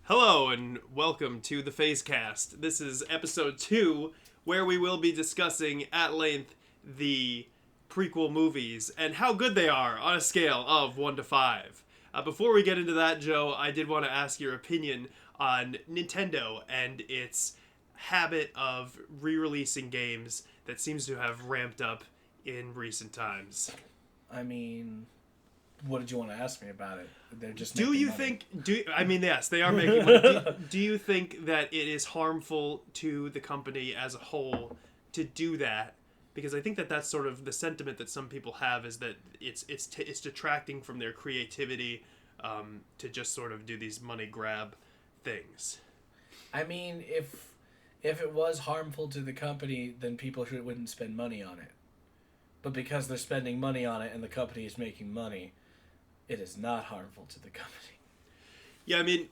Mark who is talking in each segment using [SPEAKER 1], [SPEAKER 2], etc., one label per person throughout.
[SPEAKER 1] Hello and welcome to the Phazecast. This is episode 2, where we will be discussing at length the prequel movies and how good they are on a scale of 1 to 5. Before we get into that, Joe, I did want to ask your opinion on Nintendo and its habit of re-releasing games that seems to have ramped up in recent times.
[SPEAKER 2] I mean, what did you want to ask me about it? They're just
[SPEAKER 1] Do you
[SPEAKER 2] money.
[SPEAKER 1] yes, they are making money. Do you think that it is harmful to the company as a whole to do that? Because I think that that's sort of the sentiment that some people have, is that it's detracting from their creativity to just sort of do these money grab things.
[SPEAKER 2] I mean, if it was harmful to the company, then people wouldn't spend money on it. But because they're spending money on it and the company is making money, it is not harmful to the company.
[SPEAKER 1] Yeah, I mean,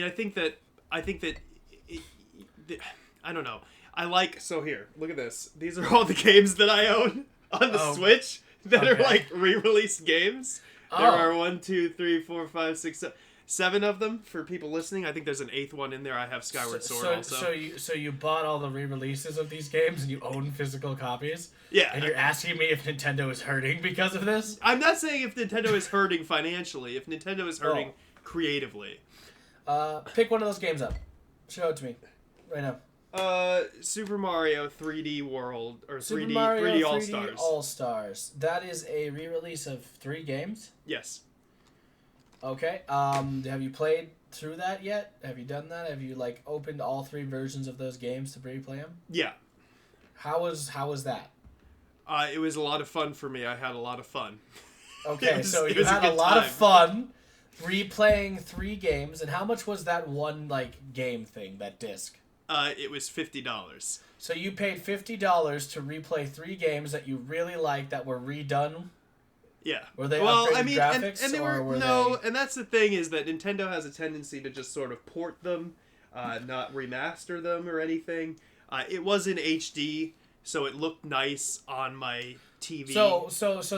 [SPEAKER 1] I think that I don't know. Here, look at this. These are all the games that I own on the Switch that are like re-released games. There are 1, 2, 3, 4, 5, 6, 7 of them for people listening. I think there's an 8th one in there. I have Skyward Sword also.
[SPEAKER 2] So you bought all the re-releases of these games and you own physical copies?
[SPEAKER 1] Yeah.
[SPEAKER 2] And you're asking me if Nintendo is hurting because of this?
[SPEAKER 1] I'm not saying if Nintendo is hurting financially. If Nintendo is hurting creatively.
[SPEAKER 2] Pick one of those games up. Show it to me right now.
[SPEAKER 1] Super Mario 3D World, or
[SPEAKER 2] Super
[SPEAKER 1] 3D
[SPEAKER 2] Mario
[SPEAKER 1] 3D
[SPEAKER 2] 3D
[SPEAKER 1] All-Stars.
[SPEAKER 2] All-Stars. That is a re-release of 3 games?
[SPEAKER 1] Yes.
[SPEAKER 2] Okay. Have you played through that yet? Have you done that? Have you opened all 3 versions of those games to replay them?
[SPEAKER 1] Yeah.
[SPEAKER 2] How was that?
[SPEAKER 1] It was a lot of fun for me. I had a lot of fun.
[SPEAKER 2] Okay, so you had a lot of fun replaying 3 games, and how much was that one game thing, that disc?
[SPEAKER 1] It was $50.
[SPEAKER 2] So you paid $50 to replay 3 games that you really liked that were redone?
[SPEAKER 1] Yeah.
[SPEAKER 2] Were they upgraded graphics?
[SPEAKER 1] And they were and that's the thing, is that Nintendo has a tendency to just sort of port them, not remaster them or anything. It was in HD, so it looked nice on my TV.
[SPEAKER 2] So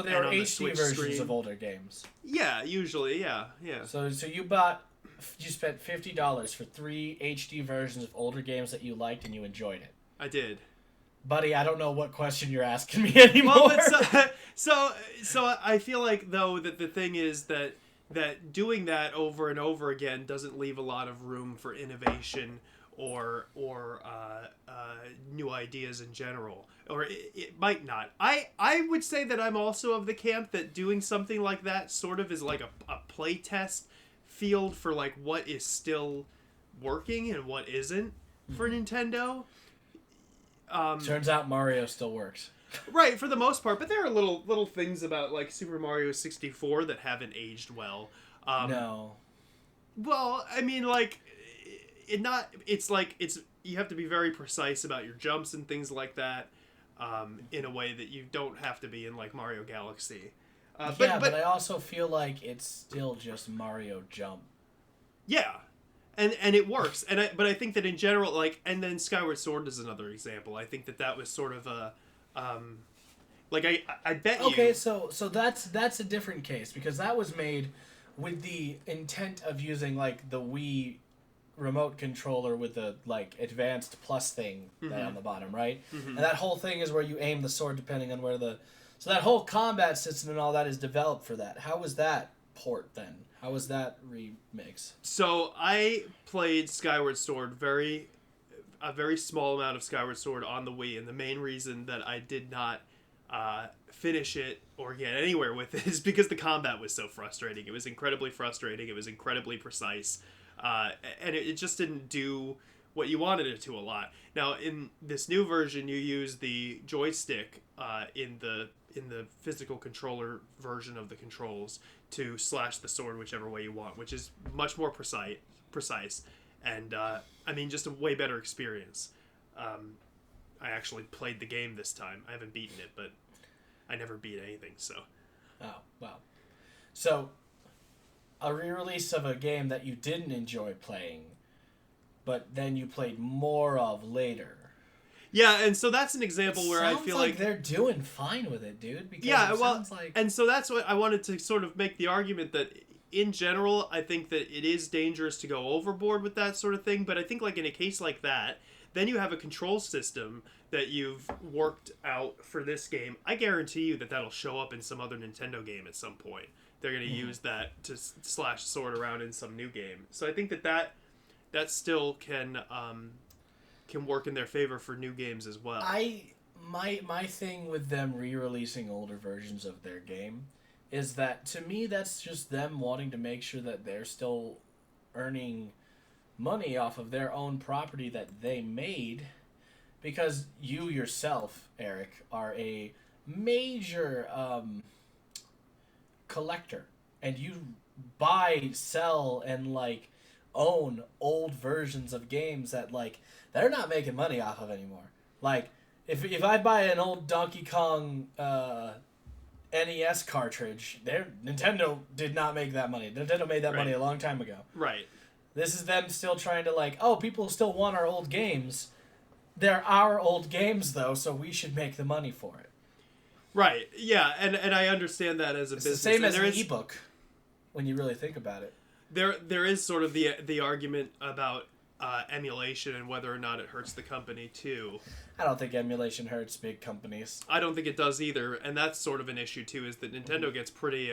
[SPEAKER 2] they were HD versions
[SPEAKER 1] screen.
[SPEAKER 2] of older games.
[SPEAKER 1] Yeah, usually, yeah.
[SPEAKER 2] So you spent $50 for 3 HD versions of older games that you liked and you enjoyed it.
[SPEAKER 1] I did.
[SPEAKER 2] Buddy, I don't know what question you're asking me anymore.
[SPEAKER 1] Well, so I feel like, though, that the thing is that doing that over and over again doesn't leave a lot of room for innovation or new ideas in general, or it might not. I would say that I'm also of the camp that doing something like that sort of is like a play test field for what is still working and what isn't for Nintendo.
[SPEAKER 2] Turns out Mario still works.
[SPEAKER 1] Right, for the most part, but there are little things about Super Mario 64 that haven't aged well.
[SPEAKER 2] No.
[SPEAKER 1] Well, I mean, you have to be very precise about your jumps and things like that, in a way that you don't have to be in Mario Galaxy.
[SPEAKER 2] But I also feel like it's still just Mario Jump.
[SPEAKER 1] Yeah. And it works. But I think that in general, and then Skyward Sword is another example. I think that was sort of a, I bet you.
[SPEAKER 2] Okay, so that's a different case, because that was made with the intent of using the Wii remote controller with the advanced plus thing on the bottom, right? Mm-hmm. And that whole thing is where you aim the sword depending on where so that whole combat system and all that is developed for that. How was that port then? How was that remix?
[SPEAKER 1] So I played Skyward Sword, a very small amount of Skyward Sword on the Wii, and the main reason that I did not finish it or get anywhere with it is because the combat was so frustrating. It was incredibly frustrating. It was incredibly precise, and it just didn't do what you wanted it to a lot. Now, in this new version, you use the joystick in the physical controller version of the controls to slash the sword whichever way you want, which is much more precise, and just a way better experience. I actually played the game this time. I haven't beaten it, but I never beat anything, so.
[SPEAKER 2] Oh, wow. So, a re-release of a game that you didn't enjoy playing, but then you played more of later.
[SPEAKER 1] Yeah, and so that's an example where I feel like
[SPEAKER 2] they're doing fine with it, dude. Because
[SPEAKER 1] and so that's what I wanted to sort of make the argument that in general, I think that it is dangerous to go overboard with that sort of thing. But I think like in a case like that, then you have a control system that you've worked out for this game. I guarantee you that that'll show up in some other Nintendo game at some point. They're going to use that to slash sword around in some new game. So I think that still can work in their favor for new games as well.
[SPEAKER 2] My thing with them re-releasing older versions of their game is that, to me, that's just them wanting to make sure that they're still earning money off of their own property that they made, because you yourself, Eric, are a major collector, and you buy, sell, and like own old versions of games that like they're not making money off of anymore. Like if I buy an old Donkey Kong NES cartridge, Nintendo did not make that money. Nintendo made that money a long time ago.
[SPEAKER 1] Right.
[SPEAKER 2] This is them still trying to like, oh, people still want our old games. They're our old games though, so we should make the money for it.
[SPEAKER 1] Right. Yeah, and I understand that as a business.
[SPEAKER 2] It's the same as an ebook when you really think about it.
[SPEAKER 1] There is sort of the argument about emulation and whether or not it hurts the company too.
[SPEAKER 2] I don't think emulation hurts big companies.
[SPEAKER 1] I don't think it does either, and that's sort of an issue too, is that Nintendo gets pretty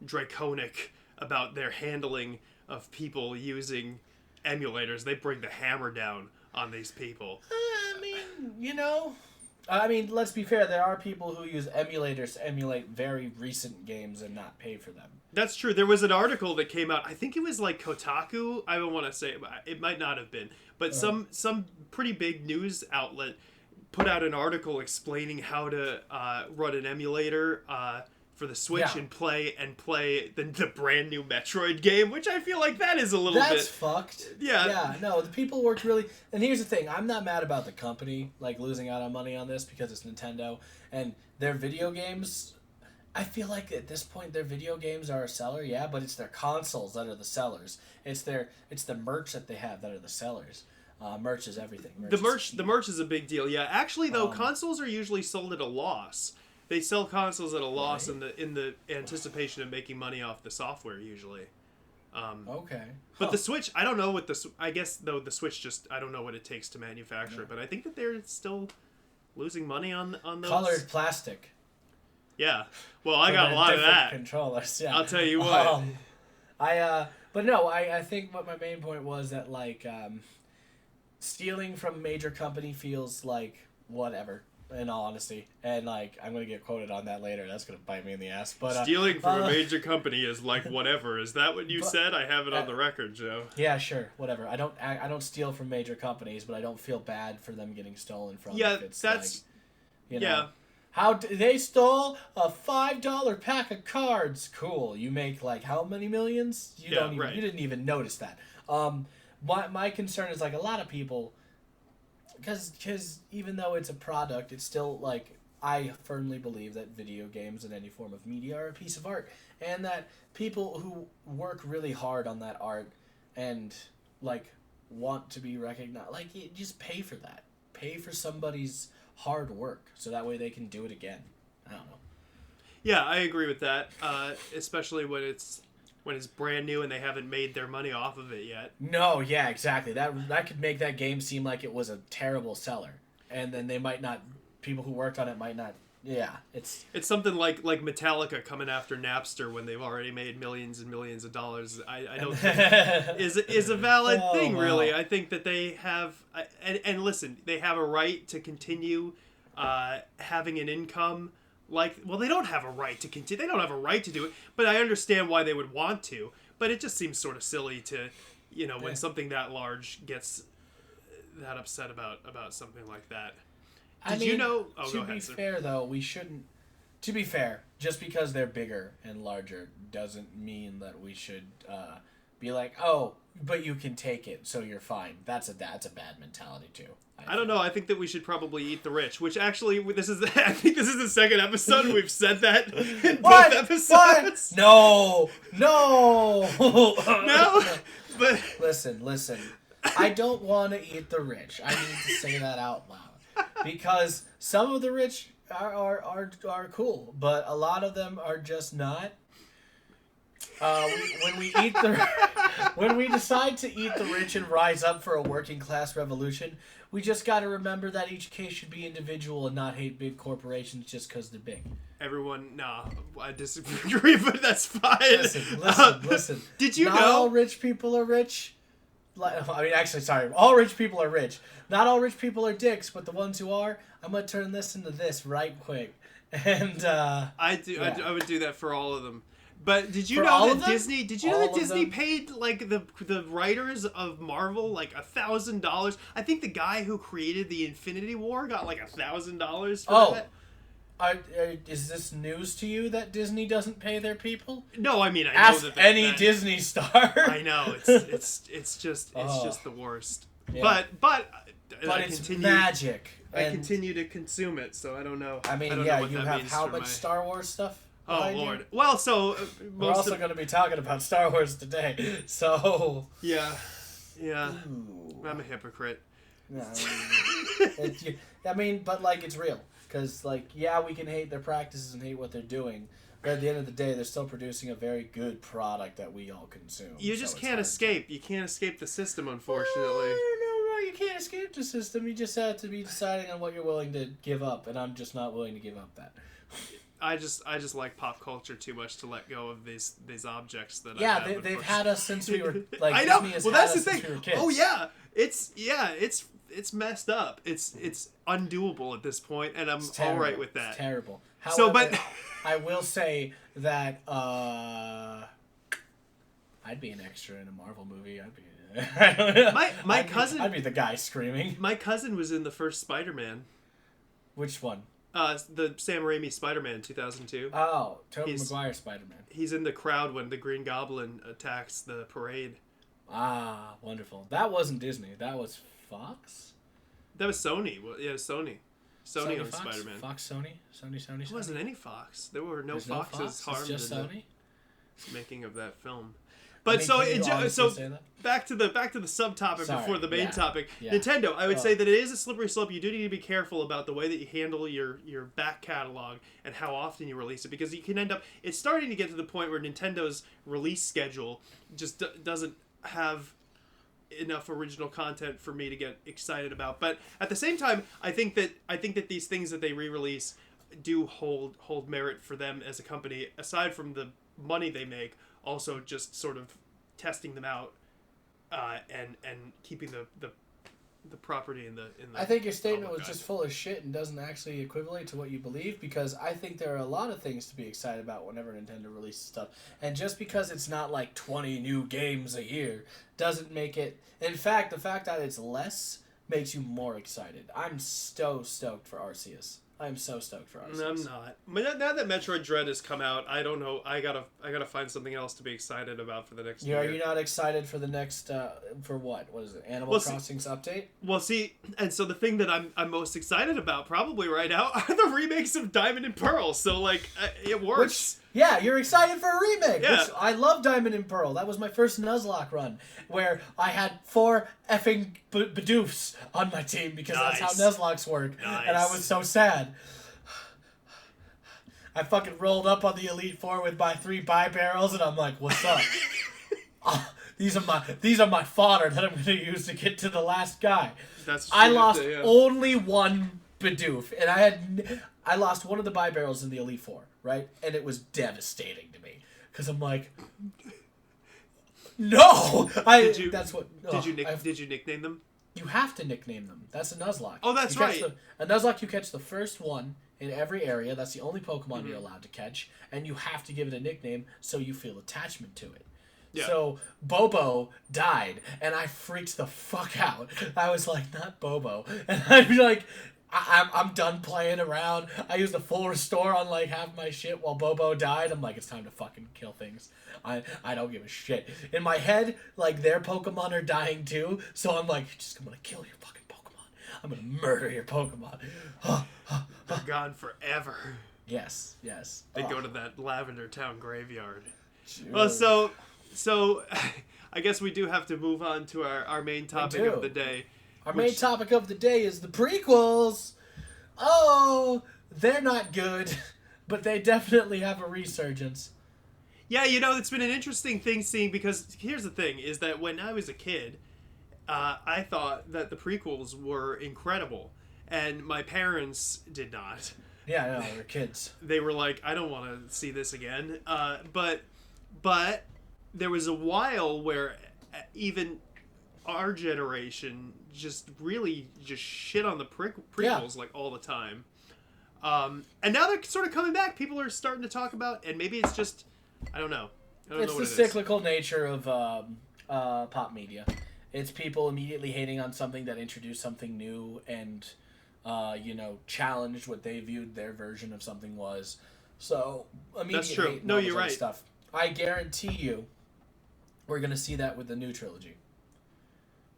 [SPEAKER 1] draconic about their handling of people using emulators. They bring the hammer down on these people.
[SPEAKER 2] Let's be fair, there are people who use emulators to emulate very recent games and not pay for them.
[SPEAKER 1] That's true. There was an article that came out, I think it was like Kotaku, I don't want to say, it might not have been, but some pretty big news outlet put out an article explaining how to run an emulator for the Switch and play the brand new Metroid game, which I feel like that is a little bit...
[SPEAKER 2] That's fucked.
[SPEAKER 1] Yeah.
[SPEAKER 2] Yeah, no, the people worked really... And here's the thing, I'm not mad about the company, like, losing out on money on this because it's Nintendo, and their video games... I feel like at this point their video games are a seller, yeah, but it's their consoles that are the sellers. It's the merch that they have that are the sellers. Merch is everything.
[SPEAKER 1] The merch is a big deal. Yeah, actually though, consoles are usually sold at a loss. They sell consoles at a loss in the anticipation of making money off the software usually.
[SPEAKER 2] Okay.
[SPEAKER 1] But the Switch, I don't know what I guess though the Switch just I don't know what it takes to manufacture it, but I think that they're still losing money on those.
[SPEAKER 2] Colored plastic.
[SPEAKER 1] Yeah. Well, I got a lot of that.
[SPEAKER 2] Controllers, yeah.
[SPEAKER 1] I'll tell you what.
[SPEAKER 2] But no, I think what my main point was that, like, stealing from a major company feels like whatever, in all honesty. And, like, I'm going to get quoted on that later. That's going to bite me in the ass. But
[SPEAKER 1] stealing from a major company is like whatever. Is that what you said? I have it on the record, Joe.
[SPEAKER 2] Yeah, sure. Whatever. I don't steal from major companies, but I don't feel bad for them getting stolen from.
[SPEAKER 1] Yeah, that's...
[SPEAKER 2] Like, yeah. They stole a $5 pack of cards. Cool. You make like how many millions? You didn't even notice that. My concern is like a lot of people, because even though it's a product, it's still like I firmly believe that video games and any form of media are a piece of art, and that people who work really hard on that art and like want to be recognized, like just pay for that. Pay for somebody's hard work so that way they can do it again. I don't know.
[SPEAKER 1] Yeah, I agree with that. Especially when it's brand new and they haven't made their money off of it yet. No,
[SPEAKER 2] yeah, exactly. That could make that game seem like it was a terrible seller, and then they might not. People who worked on it might not. Yeah, it's
[SPEAKER 1] something like Metallica coming after Napster when they've already made millions and millions of dollars. I don't think is a valid thing, really. I think that they have, and listen, they have a right to continue having an income. They don't have a right to continue. They don't have a right to do it, but I understand why they would want to. But it just seems sort of silly to, when something that large gets that upset about something like that. You know? Oh,
[SPEAKER 2] to be fair, though, we shouldn't. To be fair, just because they're bigger and larger doesn't mean that we should be like, oh, but you can take it, so you're fine. That's a bad mentality too.
[SPEAKER 1] I don't know. I think that we should probably eat the rich, which actually I think this is the second episode we've said that in both episodes.
[SPEAKER 2] What? No.
[SPEAKER 1] No. But
[SPEAKER 2] listen. I don't want to eat the rich. I need to say that out loud. Because some of the rich are cool, but a lot of them are just not. When we eat the, when we decide to eat the rich and rise up for a working class revolution, we just got to remember that each case should be individual and not hate big corporations just because they're big.
[SPEAKER 1] Everyone, nah, I disagree, but that's fine.
[SPEAKER 2] Listen.
[SPEAKER 1] Did you
[SPEAKER 2] not
[SPEAKER 1] know?
[SPEAKER 2] all rich people are rich. I mean, actually, sorry. All rich people are rich. Not all rich people are dicks, but the ones who are, I'm gonna turn this into this right quick. And
[SPEAKER 1] I would do that for all of them. But did you
[SPEAKER 2] For
[SPEAKER 1] know
[SPEAKER 2] all
[SPEAKER 1] that
[SPEAKER 2] of them?
[SPEAKER 1] Disney? Did you
[SPEAKER 2] All
[SPEAKER 1] know that
[SPEAKER 2] of
[SPEAKER 1] Disney
[SPEAKER 2] them?
[SPEAKER 1] paid like the writers of Marvel like $1,000? I think the guy who created the Infinity War got like $1,000 for that.
[SPEAKER 2] Is this news to you that Disney doesn't pay their people?
[SPEAKER 1] No, I mean I
[SPEAKER 2] Ask
[SPEAKER 1] know that
[SPEAKER 2] any Disney star.
[SPEAKER 1] I know it's just the worst.
[SPEAKER 2] Yeah.
[SPEAKER 1] But I
[SPEAKER 2] it's
[SPEAKER 1] continue,
[SPEAKER 2] magic.
[SPEAKER 1] I continue to consume it, so I don't know.
[SPEAKER 2] I mean,
[SPEAKER 1] I don't
[SPEAKER 2] yeah,
[SPEAKER 1] know what
[SPEAKER 2] you
[SPEAKER 1] that
[SPEAKER 2] have
[SPEAKER 1] means
[SPEAKER 2] how
[SPEAKER 1] for
[SPEAKER 2] much
[SPEAKER 1] my...
[SPEAKER 2] Star Wars stuff?
[SPEAKER 1] Oh
[SPEAKER 2] behind
[SPEAKER 1] Lord.
[SPEAKER 2] you?
[SPEAKER 1] Well, so
[SPEAKER 2] We're also going to be talking about Star Wars today. So
[SPEAKER 1] yeah.
[SPEAKER 2] Ooh.
[SPEAKER 1] I'm a hypocrite.
[SPEAKER 2] No, I mean, but like it's real because like yeah, we can hate their practices and hate what they're doing, but at the end of the day, they're still producing a very good product that we all consume.
[SPEAKER 1] You just can't escape. You can't escape the system, unfortunately.
[SPEAKER 2] No, you can't escape the system. You just have to be deciding on what you're willing to give up, and I'm just not willing to give up that.
[SPEAKER 1] I just like pop culture too much to let go of these objects that
[SPEAKER 2] Yeah,
[SPEAKER 1] I have,
[SPEAKER 2] they've had us since we were like
[SPEAKER 1] I know.
[SPEAKER 2] Disney has
[SPEAKER 1] Well,
[SPEAKER 2] had
[SPEAKER 1] that's the
[SPEAKER 2] us
[SPEAKER 1] thing.
[SPEAKER 2] since we were kids.
[SPEAKER 1] Oh yeah, it's messed up. It's undoable at this point, and I'm all right with that.
[SPEAKER 2] It's terrible. However,
[SPEAKER 1] So, but
[SPEAKER 2] I will say that I'd be an extra in a Marvel movie. I'd be
[SPEAKER 1] my cousin.
[SPEAKER 2] I'd be the guy screaming.
[SPEAKER 1] My cousin was in the first Spider-Man.
[SPEAKER 2] Which one?
[SPEAKER 1] The Sam Raimi Spider-Man 2002.
[SPEAKER 2] Oh, Tobey Maguire Spider-Man.
[SPEAKER 1] He's in the crowd when the Green Goblin attacks the parade.
[SPEAKER 2] Ah, wonderful. That wasn't Disney. That was Fox?
[SPEAKER 1] That was Sony. Well, yeah, Sony. Sony owned
[SPEAKER 2] Fox?
[SPEAKER 1] Spider-Man.
[SPEAKER 2] Fox, Sony.
[SPEAKER 1] It wasn't any Fox. There were no
[SPEAKER 2] There's
[SPEAKER 1] Foxes
[SPEAKER 2] no Fox?
[SPEAKER 1] harmed
[SPEAKER 2] It's just
[SPEAKER 1] in
[SPEAKER 2] Sony?
[SPEAKER 1] the making of that film. But
[SPEAKER 2] can you honestly say that?
[SPEAKER 1] back to the subtopic before the main topic.
[SPEAKER 2] Yeah.
[SPEAKER 1] Nintendo, I would say that it is a slippery slope. You do need to be careful about the way that you handle your back catalog and how often you release it, because you can end up. It's starting to get to the point where Nintendo's release schedule just doesn't have enough original content for me to get excited about. But at the same time, I think that these things that they re-release do hold merit for them as a company, aside from the money they make. Also, just sort of testing them out and keeping the property in the.
[SPEAKER 2] I think your statement was just full of shit and doesn't actually equivalent to what you believe, because I think there are a lot of things to be excited about whenever Nintendo releases stuff. And just because it's not like 20 new games a year doesn't make it... In fact, the fact that it's less makes you more excited. I'm so stoked for Arceus. I'm so stoked for Arceus.
[SPEAKER 1] No, I'm not. But now that Metroid Dread has come out, I don't know. I gotta find something else to be excited about for the next year.
[SPEAKER 2] Are you not excited for the next for what? What is it? Animal Crossing's update?
[SPEAKER 1] Well, see, and so the thing that I'm most excited about probably right now are the remakes of Diamond and Pearl. So like it works.
[SPEAKER 2] Yeah, you're excited for a remake.
[SPEAKER 1] Yeah.
[SPEAKER 2] Which, I love Diamond and Pearl. That was my first Nuzlocke run, where I had 4 effing Bidoofs on my team, because that's how Nuzlocks work.
[SPEAKER 1] Nice.
[SPEAKER 2] And I was so sad. I fucking rolled up on the Elite Four with my 3 bi-barrels, and I'm like, what's up? These are my fodder that I'm going to use to get to the last guy. I lost only 1 Bidoof, and I lost one of the bi-barrels in the Elite Four, right? And it was devastating to me, because I'm like, no!
[SPEAKER 1] Did you nickname them?
[SPEAKER 2] You have to nickname them. That's a Nuzlocke.
[SPEAKER 1] Oh, that's right.
[SPEAKER 2] A Nuzlocke, you catch the first one in every area. That's the only Pokemon you're allowed to catch. And you have to give it a nickname so you feel attachment to it. Yeah. So, Bobo died, and I freaked the fuck out. I was like, not Bobo. And I'm like, I'm done playing around. I used a full restore on like half my shit while Bobo died. I'm like, it's time to fucking kill things. I don't give a shit. In my head, like, their Pokemon are dying too, so I'm like, I'm gonna kill your fucking Pokemon. I'm gonna murder your Pokemon.
[SPEAKER 1] They're gone forever.
[SPEAKER 2] Yes.
[SPEAKER 1] They go to that Lavender Town graveyard.
[SPEAKER 2] Sure.
[SPEAKER 1] Well, so I guess we do have to move on to our main topic of the day.
[SPEAKER 2] Our main topic of the day is the prequels. Oh, they're not good, but they definitely have a resurgence.
[SPEAKER 1] Yeah, it's been an interesting thing seeing, because here's the thing, is that when I was a kid, I thought that the prequels were incredible, and my parents did not.
[SPEAKER 2] Yeah, no, they're kids.
[SPEAKER 1] They were like, I don't want to see this again. But there was a while where even our generation just really just shit on the prequels like all the time. And now they're sort of coming back. People are starting to talk about, and maybe it's just, I don't know.
[SPEAKER 2] It's the cyclical nature of pop media. It's people immediately hating on something that introduced something new and, challenged what they viewed their version of something was. So, immediate
[SPEAKER 1] That's true.
[SPEAKER 2] hate
[SPEAKER 1] No,
[SPEAKER 2] and
[SPEAKER 1] you're right.
[SPEAKER 2] Stuff. I guarantee you, we're going to see that with the new trilogy.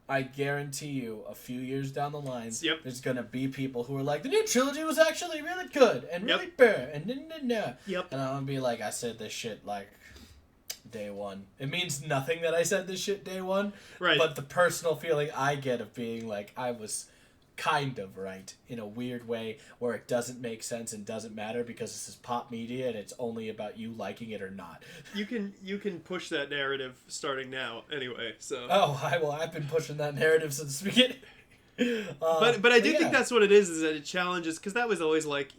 [SPEAKER 2] I guarantee you, a few years down the line, there's going to be people who are like, the new trilogy was actually really good and really bad and nah.
[SPEAKER 1] Yep.
[SPEAKER 2] And I'm going to be like, I said this shit like day one. It means nothing that I said this shit day one.
[SPEAKER 1] Right.
[SPEAKER 2] But the personal feeling I get of being like, I was kind of right in a weird way where it doesn't make sense and doesn't matter because this is pop media and it's only about you liking it or not.
[SPEAKER 1] You can push that narrative starting now anyway. So.
[SPEAKER 2] I've been pushing that narrative since the beginning.
[SPEAKER 1] But I do think that's what it is that it challenges, because that was always like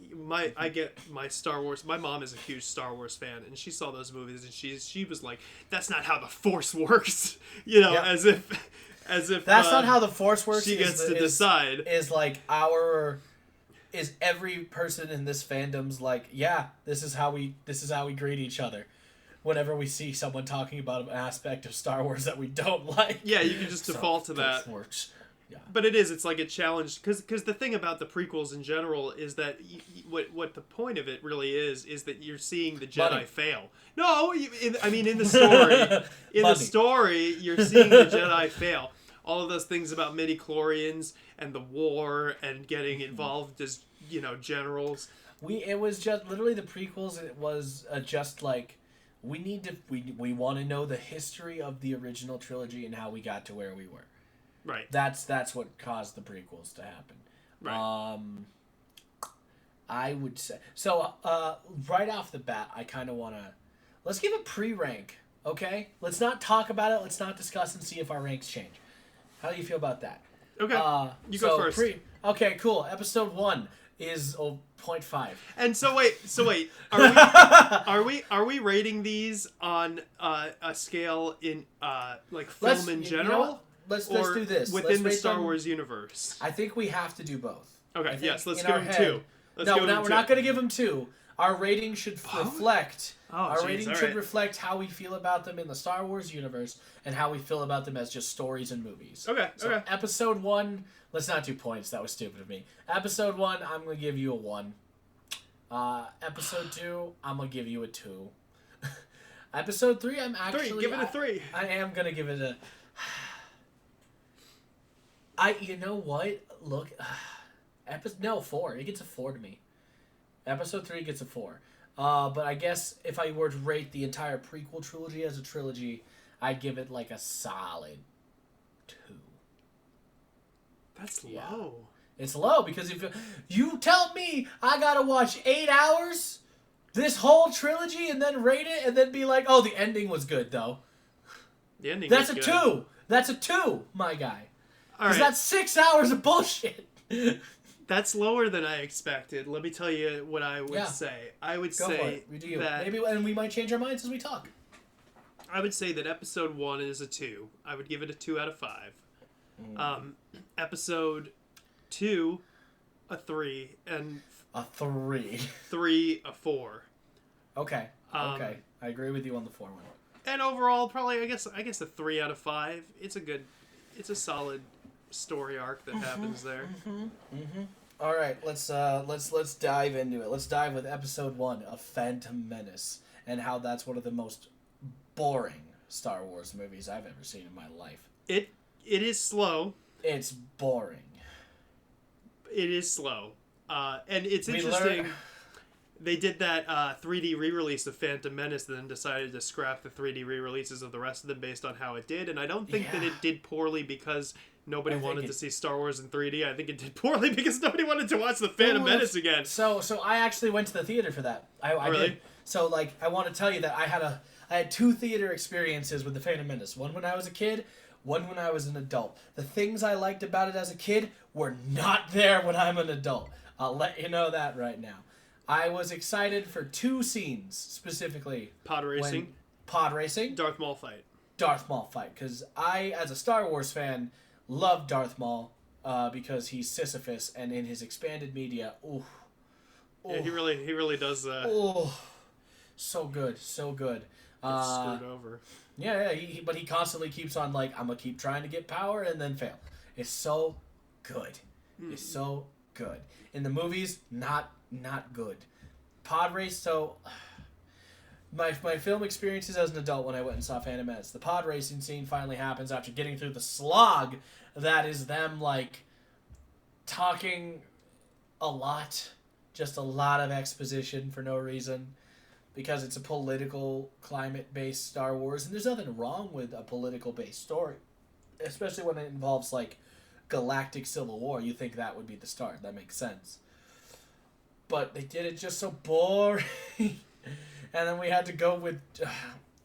[SPEAKER 1] I get my Star Wars. My mom is a huge Star Wars fan, and she saw those movies and she was like, that's not how the Force works, as if
[SPEAKER 2] that's not how the Force works.
[SPEAKER 1] She gets to decide.
[SPEAKER 2] Is every person in this fandom's like, yeah, this is how we greet each other whenever we see someone talking about an aspect of Star Wars that we don't like.
[SPEAKER 1] Yeah, you can just default to that.
[SPEAKER 2] Works. Yeah.
[SPEAKER 1] But it's like a challenge, because the thing about the prequels in general is that what the point of it really is that you're seeing the Jedi fail. No, in the story, you're seeing the Jedi fail. All of those things about midi-chlorians and the war and getting involved as generals.
[SPEAKER 2] It was just literally the prequels. It was just like we want to know the history of the original trilogy and how we got to where we were.
[SPEAKER 1] Right.
[SPEAKER 2] That's what caused the prequels to happen.
[SPEAKER 1] Right.
[SPEAKER 2] I would say so. Right off the bat, I kind of want to let's give a pre-rank. Okay, let's not talk about it. Let's not discuss and see if our ranks change. How do you feel about that?
[SPEAKER 1] Okay. You go first.
[SPEAKER 2] Okay, cool. Episode 1 is 0.5.
[SPEAKER 1] And so wait. Are we rating these on a scale in film in general?
[SPEAKER 2] Let's do this.
[SPEAKER 1] Within the Star Wars universe.
[SPEAKER 2] I think we have to do both.
[SPEAKER 1] Okay, yes, let's give them 2.
[SPEAKER 2] We're not going to give them 2. Our rating should reflect. Reflect how we feel about them in the Star Wars universe and how we feel about them as just stories and movies.
[SPEAKER 1] Okay.
[SPEAKER 2] Episode 1, let's not do points. That was stupid of me. Episode 1, I'm going to give you a 1. Episode 2, I'm going to give you a 2. Episode 3, I'm actually...
[SPEAKER 1] 3, give it a 3.
[SPEAKER 2] I am going to give it a... You know what? Look... 4. It gets a 4 to me. Episode 3 gets a 4. But I guess if I were to rate the entire prequel trilogy as a trilogy, I'd give it like a solid 2.
[SPEAKER 1] That's low.
[SPEAKER 2] It's low because if you tell me I gotta watch 8 hours, this whole trilogy, and then rate it, and then be like, oh, the ending was good though.
[SPEAKER 1] The ending.
[SPEAKER 2] That's a 2. That's a 2, my guy. Because that's 6 hours of bullshit.
[SPEAKER 1] That's lower than I expected. Let me tell you what I would say. I would say that...
[SPEAKER 2] Maybe, and we might change our minds as we talk.
[SPEAKER 1] I would say that episode 1 is a 2. I would give it a 2 out of 5. Episode 2, a 3. And...
[SPEAKER 2] A 3.
[SPEAKER 1] 3, a 4.
[SPEAKER 2] Okay. I agree with you on the 4 one.
[SPEAKER 1] And overall, probably, I guess a 3 out of 5. It's a solid story arc that happens there.
[SPEAKER 2] All right, let's dive into it. Let's dive with episode 1 of Phantom Menace and how that's one of the most boring Star Wars movies I've ever seen in my life.
[SPEAKER 1] It is slow.
[SPEAKER 2] It's boring.
[SPEAKER 1] It is slow. And it's interesting. They did that 3D re-release of Phantom Menace and then decided to scrap the 3D re-releases of the rest of them based on how it did. And I don't think that it did poorly because nobody wanted to see Star Wars in 3D. I think it did poorly because nobody wanted to watch the Phantom Menace again.
[SPEAKER 2] So I actually went to the theater for that. I
[SPEAKER 1] really?
[SPEAKER 2] did. So, like, I want to tell you that I had 2 theater experiences with The Phantom Menace. One when I was a kid, one when I was an adult. The things I liked about it as a kid were not there when I'm an adult. I'll let you know that right now. I was excited for 2 scenes, specifically.
[SPEAKER 1] Pod racing.
[SPEAKER 2] Pod racing.
[SPEAKER 1] Darth Maul fight.
[SPEAKER 2] Darth Maul fight. Because I, as a Star Wars fan, love Darth Maul because he's Sisyphus, and in his expanded media,
[SPEAKER 1] Yeah, he really does.
[SPEAKER 2] So good, so good.
[SPEAKER 1] Gets screwed over.
[SPEAKER 2] Yeah, but he constantly keeps on like, I'm gonna keep trying to get power and then fail. It's so good. It's so good. In the movies, not good. Pod race, so my film experiences as an adult when I went and saw Phantom Menace. The pod racing scene finally happens after getting through the slog that is them like talking a lot, just a lot of exposition for no reason. Because it's a political, climate-based Star Wars, and there's nothing wrong with a political-based story. Especially when it involves, like, galactic civil war. You think that would be the start. That makes sense. But they did it just so boring. And then we had to go with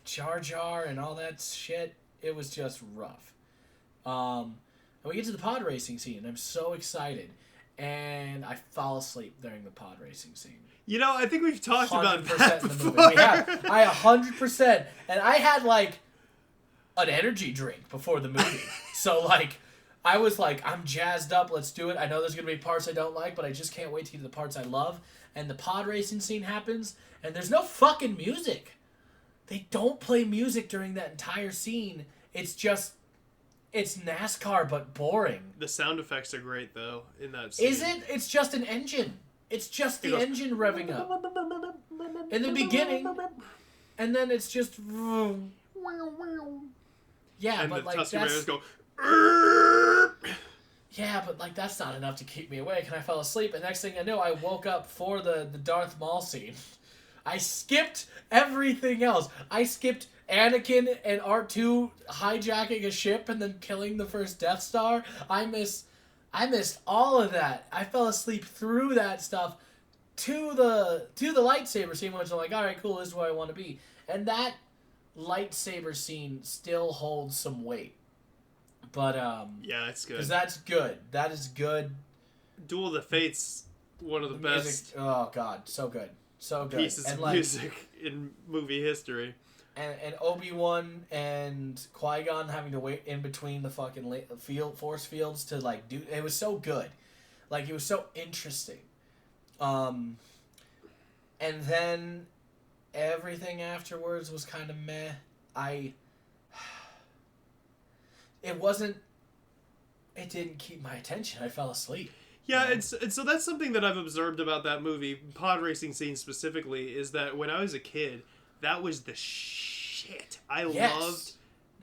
[SPEAKER 2] Jar Jar and all that shit. It was just rough. And we get to the pod racing scene, and I'm so excited. And I fall asleep during the pod racing scene.
[SPEAKER 1] You know, I think we've talked about that
[SPEAKER 2] in the
[SPEAKER 1] before.
[SPEAKER 2] movie. We have. I 100%. And I had, like, an energy drink before the movie. So, like, I was like, I'm jazzed up. Let's do it. I know there's going to be parts I don't like, but I just can't wait to get to the parts I love. And the pod racing scene happens, and there's no fucking music. They don't play music during that entire scene. It's just... It's NASCAR, but boring.
[SPEAKER 1] The sound effects are great, though, in that scene.
[SPEAKER 2] Is it? It's just an engine. It's just the engine revving up. In the beginning, and then it's just... Yeah,
[SPEAKER 1] and
[SPEAKER 2] but
[SPEAKER 1] the
[SPEAKER 2] like
[SPEAKER 1] Tusken
[SPEAKER 2] that's...
[SPEAKER 1] Raiders go...
[SPEAKER 2] Yeah, but like that's not enough to keep me awake, and I fell asleep, and next thing I know, I woke up for the Darth Maul scene. I skipped everything else. I skipped Anakin and R2 hijacking a ship and then killing the first Death Star. I missed all of that. I fell asleep through that stuff to the lightsaber scene, which I'm like, all right, cool, this is where I want to be. And that lightsaber scene still holds some weight. But
[SPEAKER 1] yeah, it's good.
[SPEAKER 2] Because that's good. That is good.
[SPEAKER 1] Duel of the Fates, one of the best.
[SPEAKER 2] Oh god, so good. So good.
[SPEAKER 1] Pieces
[SPEAKER 2] and
[SPEAKER 1] of
[SPEAKER 2] like,
[SPEAKER 1] music in movie history.
[SPEAKER 2] And Obi-Wan and Qui-Gon having to wait in between the fucking force fields to like do it was so good. Like it was so interesting. And then everything afterwards was kind of meh. It didn't keep my attention. I fell asleep.
[SPEAKER 1] Yeah, and so that's something that I've observed about that movie, pod racing scene specifically, is that when I was a kid, that was the shit. I loved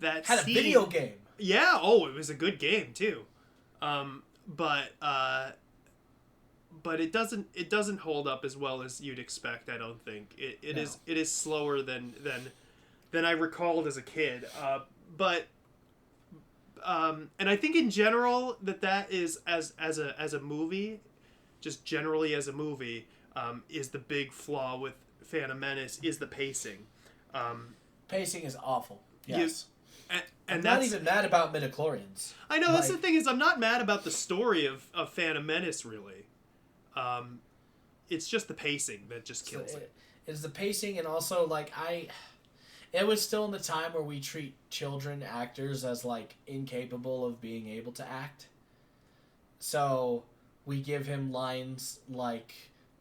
[SPEAKER 1] that
[SPEAKER 2] Had
[SPEAKER 1] scene.
[SPEAKER 2] A video game.
[SPEAKER 1] Yeah, it was a good game too. But it doesn't hold up as well as you'd expect, I don't think. It is slower than I recalled as a kid. And I think in general that is as a movie, just generally as a movie, is the big flaw with Phantom Menace is the pacing.
[SPEAKER 2] Pacing is awful. Yes.
[SPEAKER 1] And
[SPEAKER 2] I'm not even mad about midichlorians.
[SPEAKER 1] I know, that's the thing is I'm not mad about the story of Phantom Menace really. It's just the pacing that just kills it.
[SPEAKER 2] It's the pacing, and also like it was still in the time where we treat children actors as, like, incapable of being able to act. So, we give him lines like,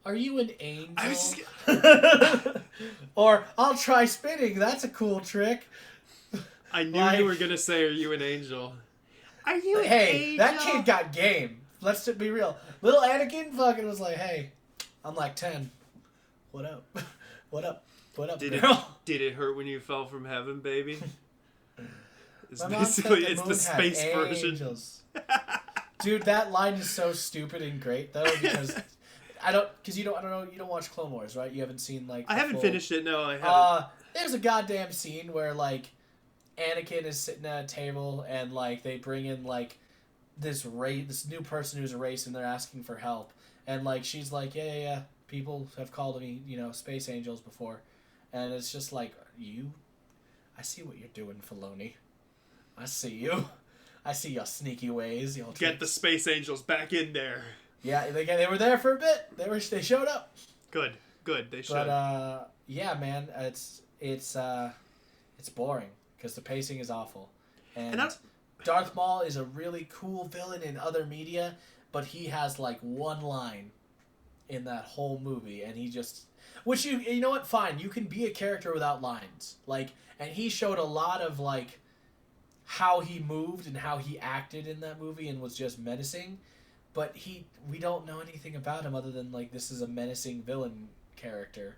[SPEAKER 2] "Are you an angel?" Or, "I'll try spinning, that's a cool trick."
[SPEAKER 1] I knew you were going to say, "Are you an angel?" Are you an angel?
[SPEAKER 2] Hey, that kid got game. Let's just be real. Little Anakin fucking was like, "Hey, I'm like 10. What up? What up? What up, girl?"
[SPEAKER 1] Did it hurt when you fell from heaven, baby? It's
[SPEAKER 2] the
[SPEAKER 1] space version.
[SPEAKER 2] Dude, that line is so stupid and great though, because you don't watch Clone Wars, right? You haven't seen like
[SPEAKER 1] I haven't finished it. No, I haven't.
[SPEAKER 2] There's a goddamn scene where like Anakin is sitting at a table and like they bring in like this new person who's a race, and they're asking for help, and like she's like, yeah, people have called me, space angels before, and it's just like, I see what you're doing, Filoni. I see you. I see your sneaky ways. Your
[SPEAKER 1] Get the space angels back in there.
[SPEAKER 2] Yeah, they were there for a bit. They showed up.
[SPEAKER 1] Good. They should.
[SPEAKER 2] But yeah, man, it's boring because the pacing is awful, and Darth Maul is a really cool villain in other media, but he has like one line in that whole movie, and he just, which you know what? Fine, you can be a character without lines, like, and he showed a lot of like how he moved and how he acted in that movie and was just menacing, but we don't know anything about him other than like this is a menacing villain character.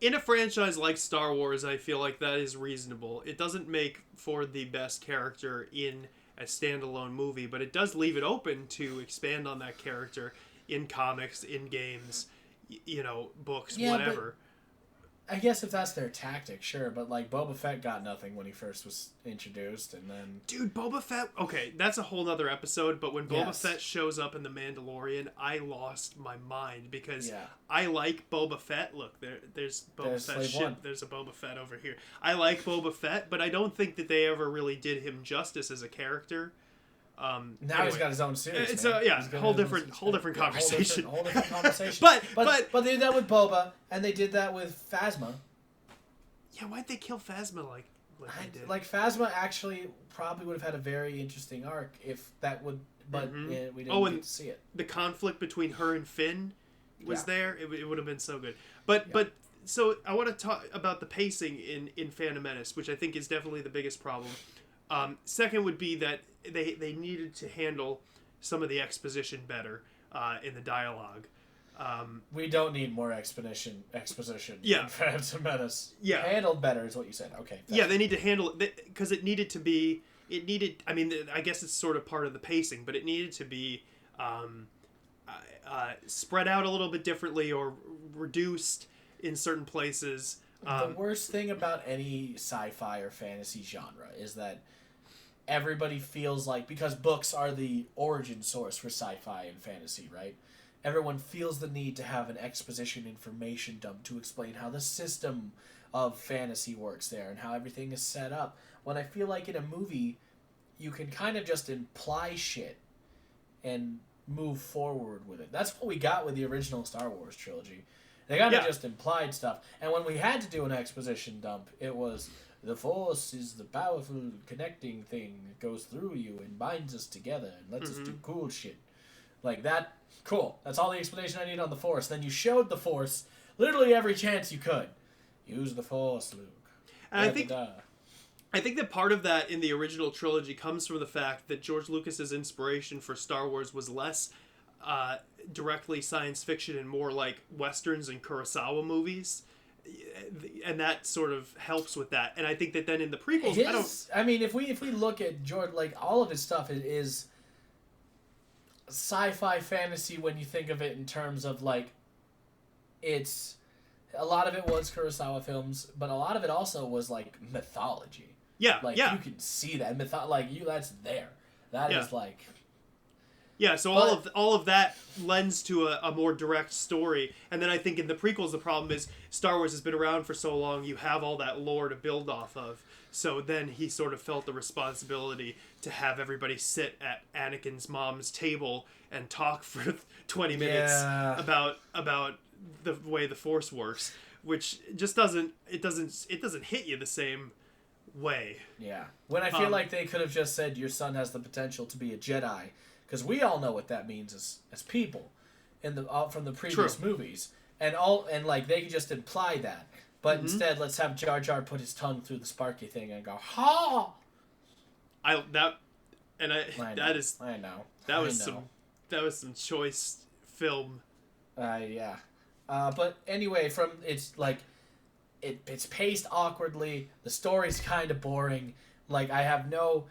[SPEAKER 1] In a franchise like Star Wars, I feel like that is reasonable. It doesn't make for the best character in a standalone movie, but it does leave it open to expand on that character in comics, in games, books, whatever.
[SPEAKER 2] I guess if that's their tactic, sure, but like Boba Fett got nothing when he first was introduced, and then...
[SPEAKER 1] Dude, Boba Fett... Okay, that's a whole nother episode, but when Boba Fett shows up in The Mandalorian, I lost my mind, because I like Boba Fett. Look, there's Boba Fett ship. There's a Boba Fett over here. I like Boba Fett, but I don't think that they ever really did him justice as a character.
[SPEAKER 2] Now anyway, he's got his own series.
[SPEAKER 1] It's whole different conversation.
[SPEAKER 2] Whole different conversation. but they did that with Boba, and they did that with Phasma.
[SPEAKER 1] Yeah, why'd they kill Phasma like they did?
[SPEAKER 2] Like Phasma actually probably would have had a very interesting arc if that would, but we didn't get to see it.
[SPEAKER 1] The conflict between her and Finn was there. It would have been so good. But so I want to talk about the pacing in Phantom Menace, which I think is definitely the biggest problem. Second would be that they needed to handle some of the exposition better in the dialogue.
[SPEAKER 2] We don't need more exposition
[SPEAKER 1] in
[SPEAKER 2] Phantom Menace.
[SPEAKER 1] Yeah.
[SPEAKER 2] Handled better is what you said. Okay.
[SPEAKER 1] They need to handle it because it needed to be... I mean, I guess it's sort of part of the pacing, but it needed to be spread out a little bit differently or reduced in certain places.
[SPEAKER 2] The worst thing about any sci-fi or fantasy genre is that everybody feels like, because books are the origin source for sci-fi and fantasy, right? Everyone feels the need to have an exposition information dump to explain how the system of fantasy works there and how everything is set up. When I feel like in a movie, you can kind of just imply shit and move forward with it. That's what we got with the original Star Wars trilogy. They kind of just implied stuff. And when we had to do an exposition dump, it was, the Force is the powerful connecting thing that goes through you and binds us together and lets us do cool shit. Like that, cool. That's all the explanation I need on the Force. Then you showed the Force literally every chance you could. Use the Force, Luke.
[SPEAKER 1] And I think that part of that in the original trilogy comes from the fact that George Lucas's inspiration for Star Wars was less directly science fiction and more like westerns and Kurosawa movies, and that sort of helps with that. And I think that then in the prequels,
[SPEAKER 2] if we look at George, like all of his stuff is sci-fi fantasy when you think of it in terms of like, it's a lot of it was Kurosawa films, but a lot of it also was like mythology. You can see that that's there. That is like.
[SPEAKER 1] Yeah, so all of that lends to a more direct story. And then I think in the prequels, the problem is Star Wars has been around for so long, you have all that lore to build off of. So then he sort of felt the responsibility to have everybody sit at Anakin's mom's table and talk for 20 minutes about the way the Force works, which just doesn't hit you the same way.
[SPEAKER 2] Yeah. When I feel like they could have just said your son has the potential to be a Jedi. Because we all know what that means as people, from the previous movies, and they could just imply that, but instead let's have Jar Jar put his tongue through the sparky thing and go ha. That
[SPEAKER 1] was some choice film.
[SPEAKER 2] But anyway, it's paced awkwardly. The story's kind of boring. Like I have no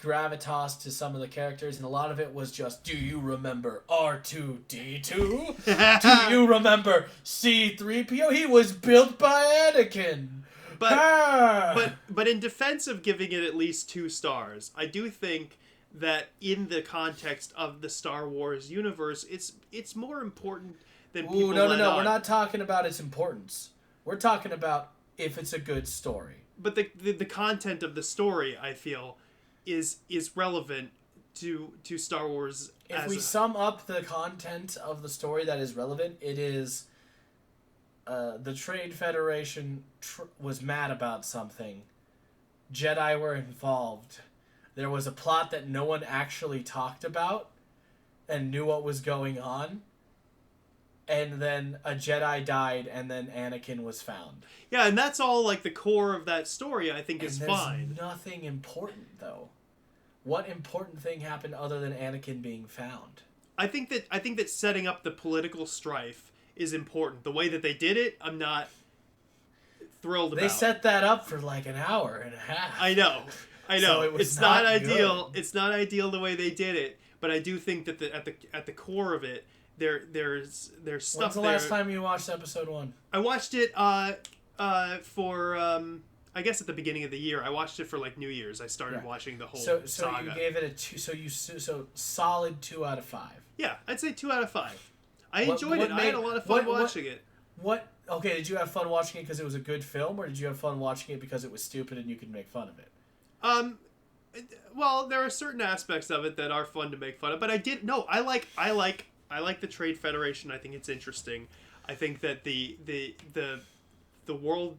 [SPEAKER 2] gravitas to some of the characters, and a lot of it was just, do you remember R2-D2? Do you remember C-3PO? He was built by Anakin.
[SPEAKER 1] But in defense of giving it at least 2 stars, I do think that in the context of the Star Wars universe, it's more important than
[SPEAKER 2] Ooh,
[SPEAKER 1] people
[SPEAKER 2] no.
[SPEAKER 1] let on.
[SPEAKER 2] We're not talking about its importance. We're talking about if it's a good story.
[SPEAKER 1] But the content of the story, I feel, is relevant to Star Wars.
[SPEAKER 2] If we sum up the content of the story that is relevant, it is the Trade Federation was mad about something. Jedi were involved. There was a plot that no one actually talked about and knew what was going on. And then a Jedi died, and then Anakin was found.
[SPEAKER 1] Yeah, and that's all like the core of that story. I think
[SPEAKER 2] and
[SPEAKER 1] is
[SPEAKER 2] there's
[SPEAKER 1] fine.
[SPEAKER 2] Nothing important though. What important thing happened other than Anakin being found?
[SPEAKER 1] I think that setting up the political strife is important. The way that they did it, I'm not thrilled about.
[SPEAKER 2] They set that up for like an hour and a half.
[SPEAKER 1] I know.
[SPEAKER 2] So it was
[SPEAKER 1] it's not ideal.
[SPEAKER 2] good.
[SPEAKER 1] It's not ideal the way they did it, but I do think that at the core of it, there's stuff there.
[SPEAKER 2] When's the last time you watched episode 1?
[SPEAKER 1] I watched it for I guess at the beginning of the year. I watched it for like New Year's. I started watching the whole
[SPEAKER 2] so
[SPEAKER 1] saga.
[SPEAKER 2] You gave it a 2. So solid 2 out of 5.
[SPEAKER 1] Yeah, I'd say 2 out of 5. I enjoyed it. I had a lot of fun watching it.
[SPEAKER 2] Okay, did you have fun watching it because it was a good film, or did you have fun watching it because it was stupid and you could make fun of it?
[SPEAKER 1] Well, there are certain aspects of it that are fun to make fun of, but I like the Trade Federation. I think it's interesting. I think that the world,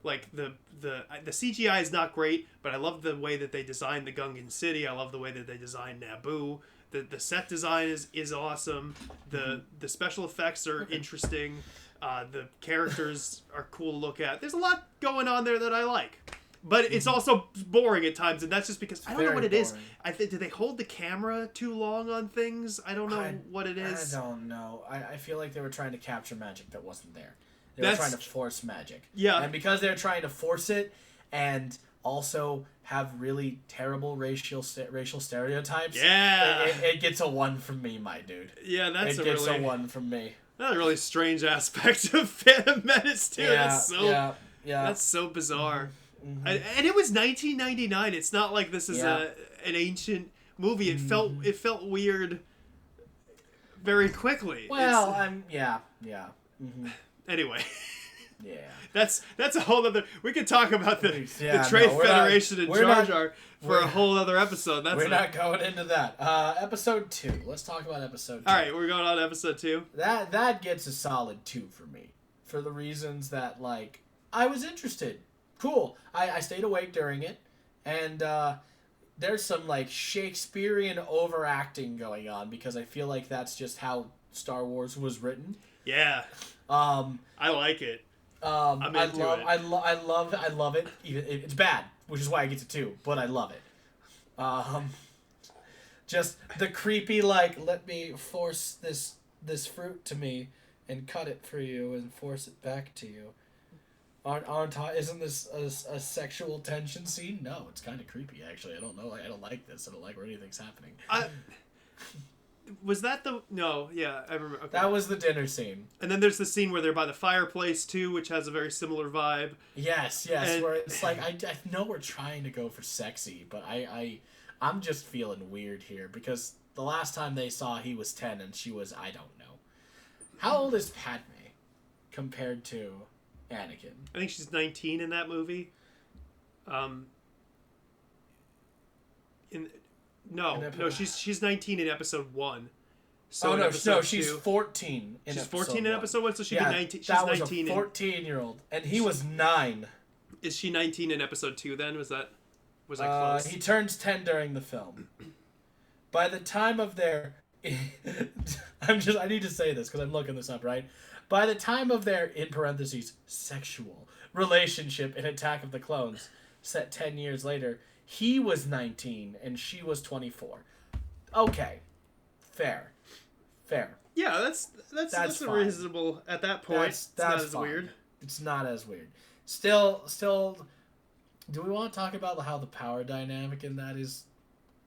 [SPEAKER 1] like the CGI is not great, but I love the way that they designed the Gungan city. I love the way that they designed Naboo. The set design is awesome. The special effects are interesting. The characters are cool to look at. There's a lot going on there that I like. But it's also boring at times, and that's just because I don't know what it is. I think, do they hold the camera too long on things? I don't know what it is.
[SPEAKER 2] I don't know. I feel like they were trying to capture magic that wasn't there. They were trying to force magic.
[SPEAKER 1] Yeah.
[SPEAKER 2] And because they're trying to force it and also have really terrible racial stereotypes, it gets a 1 from me, my dude.
[SPEAKER 1] Yeah,
[SPEAKER 2] it gets a 1 from me.
[SPEAKER 1] That's a really strange aspect of Phantom Menace, too.
[SPEAKER 2] Yeah,
[SPEAKER 1] That's so bizarre.
[SPEAKER 2] Mm-hmm.
[SPEAKER 1] And it was 1999. It's not like this is an ancient movie. It felt weird very quickly.
[SPEAKER 2] Well, Mm-hmm.
[SPEAKER 1] Anyway.
[SPEAKER 2] Yeah.
[SPEAKER 1] That's a whole other. We could talk about the Trade Federation and Jar Jar for a whole other episode.
[SPEAKER 2] We're not going into that. Episode 2. Let's talk about episode 2.
[SPEAKER 1] All right, we're going on to episode 2.
[SPEAKER 2] That gets a solid 2 for me, for the reasons that like I was interested. Cool. I stayed awake during it, and there's some like Shakespearean overacting going on because I feel like that's just how Star Wars was written.
[SPEAKER 1] Yeah. I like it. I'm into it.
[SPEAKER 2] I love it. Even it's bad, which is why I get to 2, but I love it. Just the creepy like, let me force this fruit to me and cut it for you and force it back to you. Isn't this a sexual tension scene? No, it's kind of creepy actually. I don't know. I don't like this. I don't like where anything's happening.
[SPEAKER 1] Was that the... No, yeah, I remember. Okay.
[SPEAKER 2] That was the dinner scene.
[SPEAKER 1] And then there's the scene where they're by the fireplace, too, which has a very similar vibe.
[SPEAKER 2] Yes, and, where it's like, I know we're trying to go for sexy, but I'm just feeling weird here, because the last time they saw he was 10 and she was, I don't know. How old is Padme compared to Anakin?
[SPEAKER 1] I think she's 19 in that movie. No, she's 19 in episode 1. So
[SPEAKER 2] she's 14 in
[SPEAKER 1] she's
[SPEAKER 2] episode
[SPEAKER 1] 14 in episode 1, so she'd be 19. She's
[SPEAKER 2] that was
[SPEAKER 1] 19
[SPEAKER 2] a 14-year-old, and he was 9.
[SPEAKER 1] Is she 19 in episode 2 then? Was I close?
[SPEAKER 2] He turns 10 during the film. By the time of their... I need to say this because I'm looking this up, right? By the time of their, in parentheses, sexual relationship in Attack of the Clones, set 10 years later, he was 19 and she was 24. Okay. Fair.
[SPEAKER 1] Yeah, that's a reasonable at that point.
[SPEAKER 2] That's
[SPEAKER 1] not as
[SPEAKER 2] fine.
[SPEAKER 1] weird.
[SPEAKER 2] It's not as weird. Still, do we want to talk about how the power dynamic in that is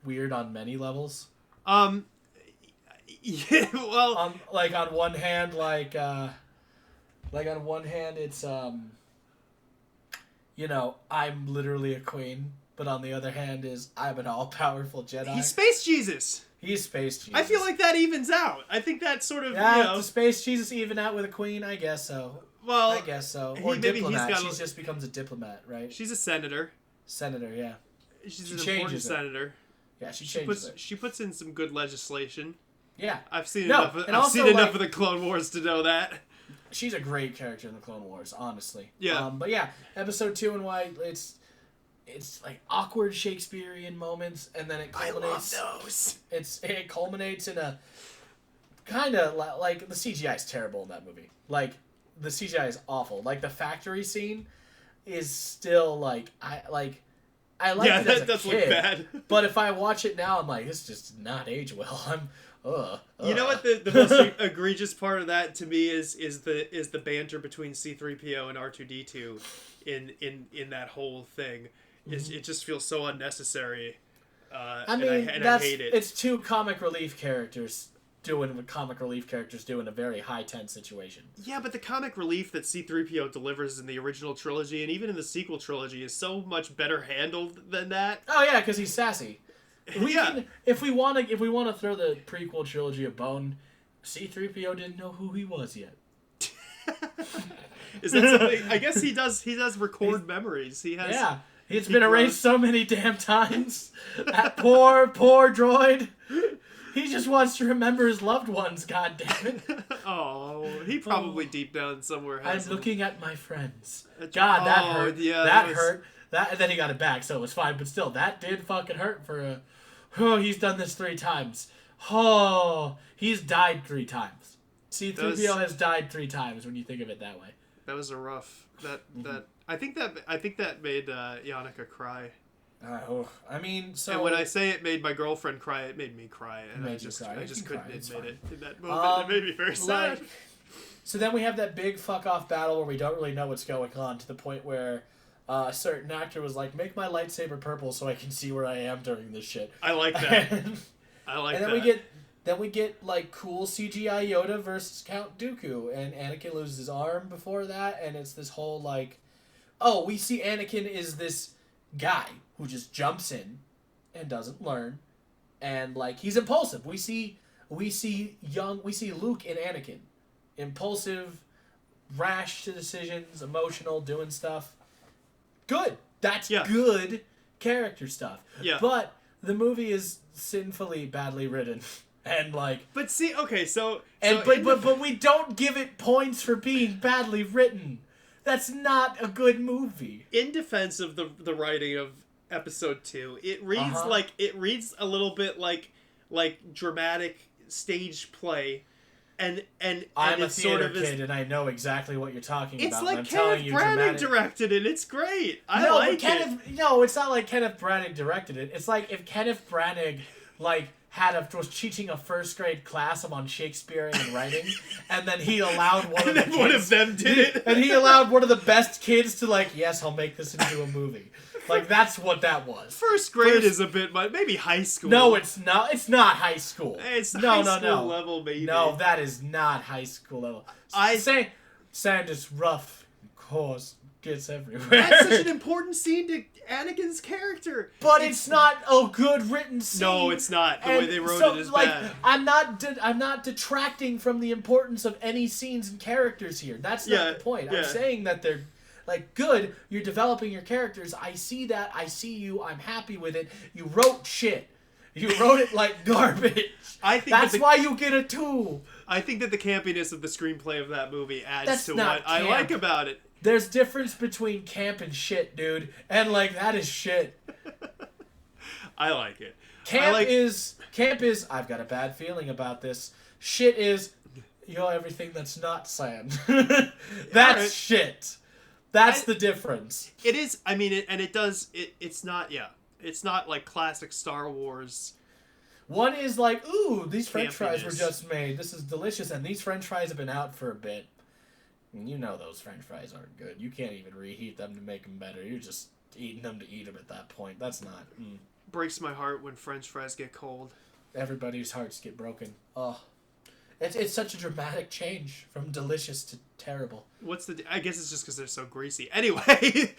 [SPEAKER 2] weird on many levels?
[SPEAKER 1] Yeah, well,
[SPEAKER 2] on one hand, it's I'm literally a queen, but on the other hand is I'm an all-powerful Jedi.
[SPEAKER 1] He's Space Jesus.
[SPEAKER 2] He's space Jesus.
[SPEAKER 1] I feel like that evens out. I think that sort of,
[SPEAKER 2] the space Jesus even out with a queen? I guess so.
[SPEAKER 1] Well,
[SPEAKER 2] I guess so. Or diplomat. She just becomes a diplomat, right?
[SPEAKER 1] She's a senator.
[SPEAKER 2] Senator, yeah.
[SPEAKER 1] She's an important senator.
[SPEAKER 2] Yeah, she changes it.
[SPEAKER 1] She puts in some good legislation.
[SPEAKER 2] Yeah.
[SPEAKER 1] I've seen enough of the Clone Wars to know that.
[SPEAKER 2] She's a great character in the Clone Wars, honestly.
[SPEAKER 1] Yeah.
[SPEAKER 2] But yeah, episode 2 and why it's like awkward Shakespearean moments, and then it culminates.
[SPEAKER 1] I love those.
[SPEAKER 2] It culminates in a kind of like the CGI is terrible in that movie. Like the CGI is awful. Like the factory scene is still like I like it as a
[SPEAKER 1] does
[SPEAKER 2] kid,
[SPEAKER 1] look bad.
[SPEAKER 2] But if I watch it now, I'm like, this just not age well.
[SPEAKER 1] You know what the most egregious part of that to me is the banter between C-3PO and R2-D2 in that whole thing. It just feels so unnecessary. I hate it.
[SPEAKER 2] It's two comic relief characters doing what comic relief characters do in a very high tense situation.
[SPEAKER 1] Yeah, but the comic relief that C-3PO delivers in the original trilogy and even in the sequel trilogy is so much better handled than that.
[SPEAKER 2] Oh yeah, because he's sassy. If we want to throw the prequel trilogy a bone, C-3PO didn't know who he was yet.
[SPEAKER 1] Is that something? I guess he does. He does record memories. He has.
[SPEAKER 2] Yeah, it's been erased so many damn times. That poor droid. He just wants to remember his loved ones. God damn it.
[SPEAKER 1] Oh, he probably deep down somewhere has.
[SPEAKER 2] I'm looking at my friends. God, that hurt.
[SPEAKER 1] Yeah,
[SPEAKER 2] that hurt. And then he got it back, so it was fine. But still, that did fucking hurt for a. Oh, he's done this 3 times. Oh, he's died 3 times. C-3PO has died 3 times when you think of it that way.
[SPEAKER 1] That was a rough. I think that made Yannicka cry.
[SPEAKER 2] I mean, so.
[SPEAKER 1] And when I say it made my girlfriend cry, it made me cry, and I just couldn't admit it in that moment. It made me very sad.
[SPEAKER 2] So then we have that big fuck off battle where we don't really know what's going on, to the point where a certain actor was like, "Make my lightsaber purple so I can see where I am during this shit."
[SPEAKER 1] I like that.
[SPEAKER 2] And then we get like cool CGI Yoda versus Count Dooku, and Anakin loses his arm before that, and it's this whole like, oh, we see Anakin is this guy who just jumps in and doesn't learn, and like he's impulsive. We see Luke and Anakin, impulsive, rash to decisions, emotional, doing stuff. Good. That's good character stuff.
[SPEAKER 1] Yeah.
[SPEAKER 2] But the movie is sinfully badly written. And like,
[SPEAKER 1] but see, okay,
[SPEAKER 2] but we don't give it points for being badly written. That's not a good movie.
[SPEAKER 1] In defense of the writing of episode 2, it reads a little bit like dramatic stage play, and
[SPEAKER 2] I'm a
[SPEAKER 1] it's
[SPEAKER 2] theater
[SPEAKER 1] sort of
[SPEAKER 2] kid, and I know exactly what you're talking about.
[SPEAKER 1] It's like Kenneth Branagh directed it. It's great. I like it.
[SPEAKER 2] No, it's not like Kenneth Branagh directed it. It's like if Kenneth Branagh was teaching a first grade class on Shakespearean writing, and then he allowed one of them did it, and he allowed one of the best kids to yes, I'll make this into a movie. Like that's what that was.
[SPEAKER 1] First grade is a bit maybe high school.
[SPEAKER 2] No, it's not. It's not high school.
[SPEAKER 1] It's high school level, maybe.
[SPEAKER 2] No, that is not high school level. Sand is rough, coarse, gets everywhere.
[SPEAKER 1] That's such an important scene to Anakin's character.
[SPEAKER 2] But it's not a good written scene.
[SPEAKER 1] No, it's not. The way they wrote it is bad.
[SPEAKER 2] I'm not detracting from the importance of any scenes and characters here. That's not the point. I'm saying that they're good. You're developing your characters. I see that. I see you. I'm happy with it. You wrote shit. You wrote it like garbage. That's why you get a 2.
[SPEAKER 1] I think that the campiness of the screenplay of that movie adds to what I like about it.
[SPEAKER 2] There's difference between camp and shit, dude. And that is shit.
[SPEAKER 1] I like it.
[SPEAKER 2] Camp is I've got a bad feeling about this. Shit is everything that's not sand. That's shit. That's the difference.
[SPEAKER 1] It is. I mean, it's not. Yeah, it's not like classic Star Wars.
[SPEAKER 2] One is like, ooh, these French fries were just made. This is delicious, and these French fries have been out for a bit. And you know those French fries aren't good. You can't even reheat them to make them better. You're just eating them to eat them at that point. That's not.
[SPEAKER 1] Breaks my heart when French fries get cold.
[SPEAKER 2] Everybody's hearts get broken. Oh. It's such a dramatic change from delicious to terrible.
[SPEAKER 1] I guess it's just because they're so greasy. Anyway,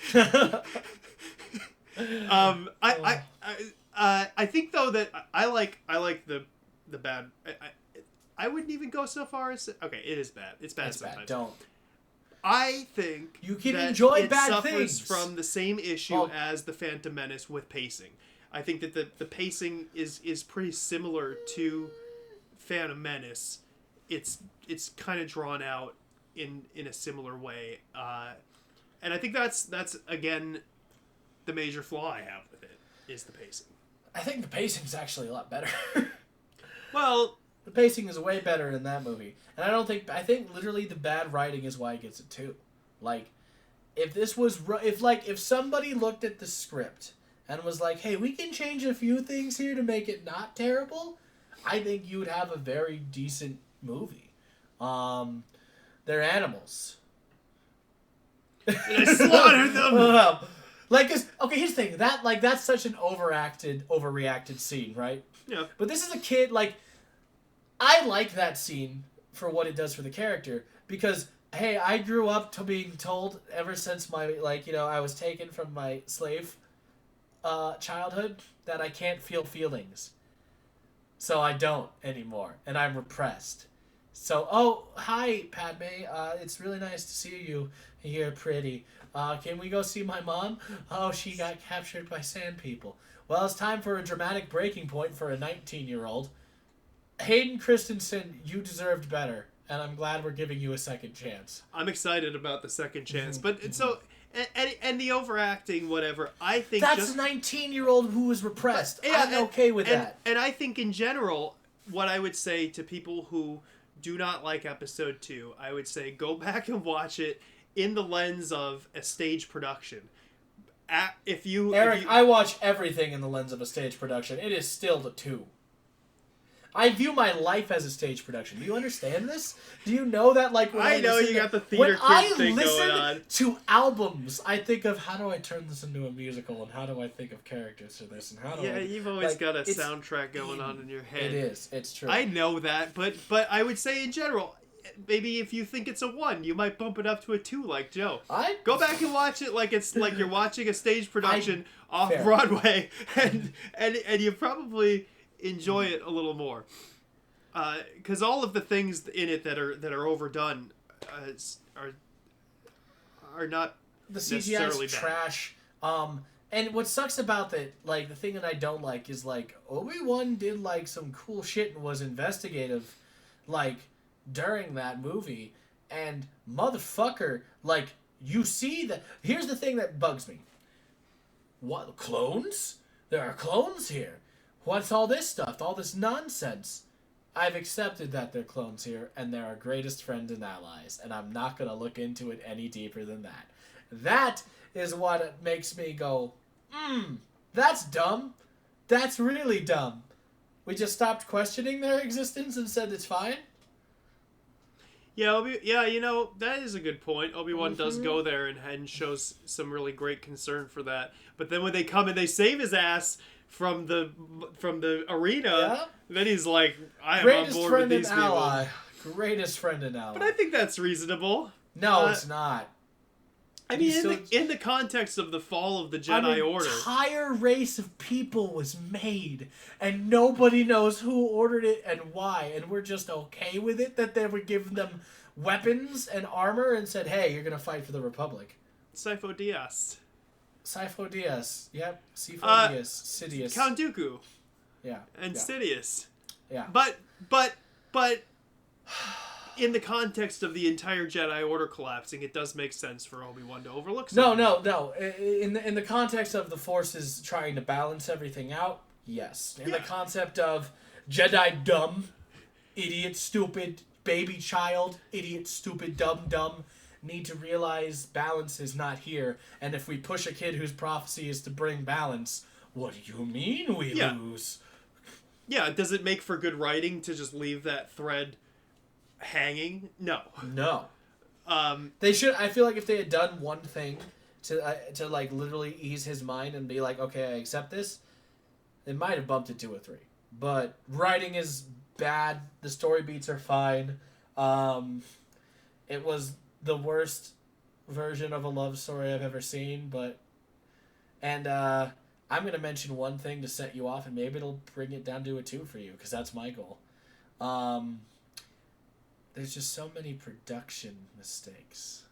[SPEAKER 1] I think though that I like the bad. I wouldn't even go so far as okay. It is bad. It's bad sometimes.
[SPEAKER 2] Bad. Don't.
[SPEAKER 1] I think
[SPEAKER 2] you can
[SPEAKER 1] that
[SPEAKER 2] enjoy
[SPEAKER 1] it
[SPEAKER 2] bad
[SPEAKER 1] suffers
[SPEAKER 2] things
[SPEAKER 1] from the same issue as the Phantom Menace with pacing. I think that the pacing is pretty similar to Phantom Menace. It's kind of drawn out in a similar way, and I think that's again the major flaw I have with it is the pacing.
[SPEAKER 2] I think the pacing's actually a lot better.
[SPEAKER 1] Well,
[SPEAKER 2] the pacing is way better in that movie, and I think literally the bad writing is why it gets it too. Like, if this was if somebody looked at the script and was like, "Hey, we can change a few things here to make it not terrible," I think you would have a very decent movie. They're animals.
[SPEAKER 1] And I slaughtered them.
[SPEAKER 2] Okay, here's the thing. That's such an overreacted scene, right?
[SPEAKER 1] Yeah.
[SPEAKER 2] But this is a kid, I like that scene for what it does for the character, because, hey, I grew up to being told ever since my, I was taken from my slave childhood that I can't feel feelings. So I don't anymore, and I'm repressed. So, oh, hi, Padme. It's really nice to see you. You're pretty. Can we go see my mom? Oh, she got captured by sand people. Well, it's time for a dramatic breaking point for a 19-year-old. Hayden Christensen, you deserved better, and I'm glad we're giving you a second chance.
[SPEAKER 1] I'm excited about the second chance, but so and the overacting, whatever. I think
[SPEAKER 2] that's a 19-year-old who was repressed. I'm okay with that.
[SPEAKER 1] And I think in general, what I would say to people who do not like episode 2, I would say go back and watch it in the lens of a stage production.
[SPEAKER 2] Eric, I watch everything in the lens of a stage production. It is still the 2. I view my life as a stage production. Do you understand this? Do you know that, when
[SPEAKER 1] I know you got the theater kid thing going on.
[SPEAKER 2] When I listen to albums, I think of how do I turn this into a musical, and how do I think of characters for this, and how do
[SPEAKER 1] you've always got a soundtrack going on in your head.
[SPEAKER 2] It is. It's true.
[SPEAKER 1] I know that, but I would say in general, maybe if you think it's a 1, you might bump it up to a 2, like Joe. Go back and watch it like it's like you're watching a stage production off Broadway, and you probably enjoy it a little more, because all of the things in it that are overdone are not
[SPEAKER 2] the CGI is trash. And what sucks about that, the thing that I don't like is Obi-Wan did some cool shit and was investigative, during that movie, and motherfucker, you see that. Here's the thing that bugs me. What, clones? There are clones here. What's all this stuff? All this nonsense? I've accepted that they're clones here, and they're our greatest friends and allies, and I'm not going to look into it any deeper than that. That is what makes me go, that's dumb. That's really dumb. We just stopped questioning their existence and said it's fine?
[SPEAKER 1] Yeah, that is a good point. Obi-Wan does go there and shows some really great concern for that. But then when they come and they save his ass from the arena, then he's like, I am on board with these people.
[SPEAKER 2] Greatest friend and ally.
[SPEAKER 1] But I think that's reasonable.
[SPEAKER 2] No, it's not.
[SPEAKER 1] I mean, in the context of the fall of the Jedi Order,
[SPEAKER 2] an entire race of people was made, and nobody knows who ordered it and why, and we're just okay with it that they would give them weapons and armor and said, hey, you're going to fight for the Republic.
[SPEAKER 1] Sifo Dyas.
[SPEAKER 2] Yep. Sifo Dyas. Sidious.
[SPEAKER 1] Count Dooku.
[SPEAKER 2] Yeah.
[SPEAKER 1] And Sidious.
[SPEAKER 2] Yeah.
[SPEAKER 1] But in the context of the entire Jedi Order collapsing, it does make sense for Obi-Wan to overlook something.
[SPEAKER 2] No. In the context of the Forces trying to balance everything out, yes. In the concept of Jedi dumb, idiot, stupid, baby child, idiot, stupid, dumb, need to realize balance is not here, and if we push a kid whose prophecy is to bring balance, what do you mean we lose?
[SPEAKER 1] Yeah, does it make for good writing to just leave that thread hanging? No.
[SPEAKER 2] They should. I feel like if they had done one thing to literally ease his mind and be like, okay, I accept this, they might have bumped it to a 3. But writing is bad. The story beats are fine. It was the worst version of a love story I've ever seen, I I'm gonna mention one thing to set you off, and maybe it'll bring it down to a 2 for you, because that's my goal. There's just so many production mistakes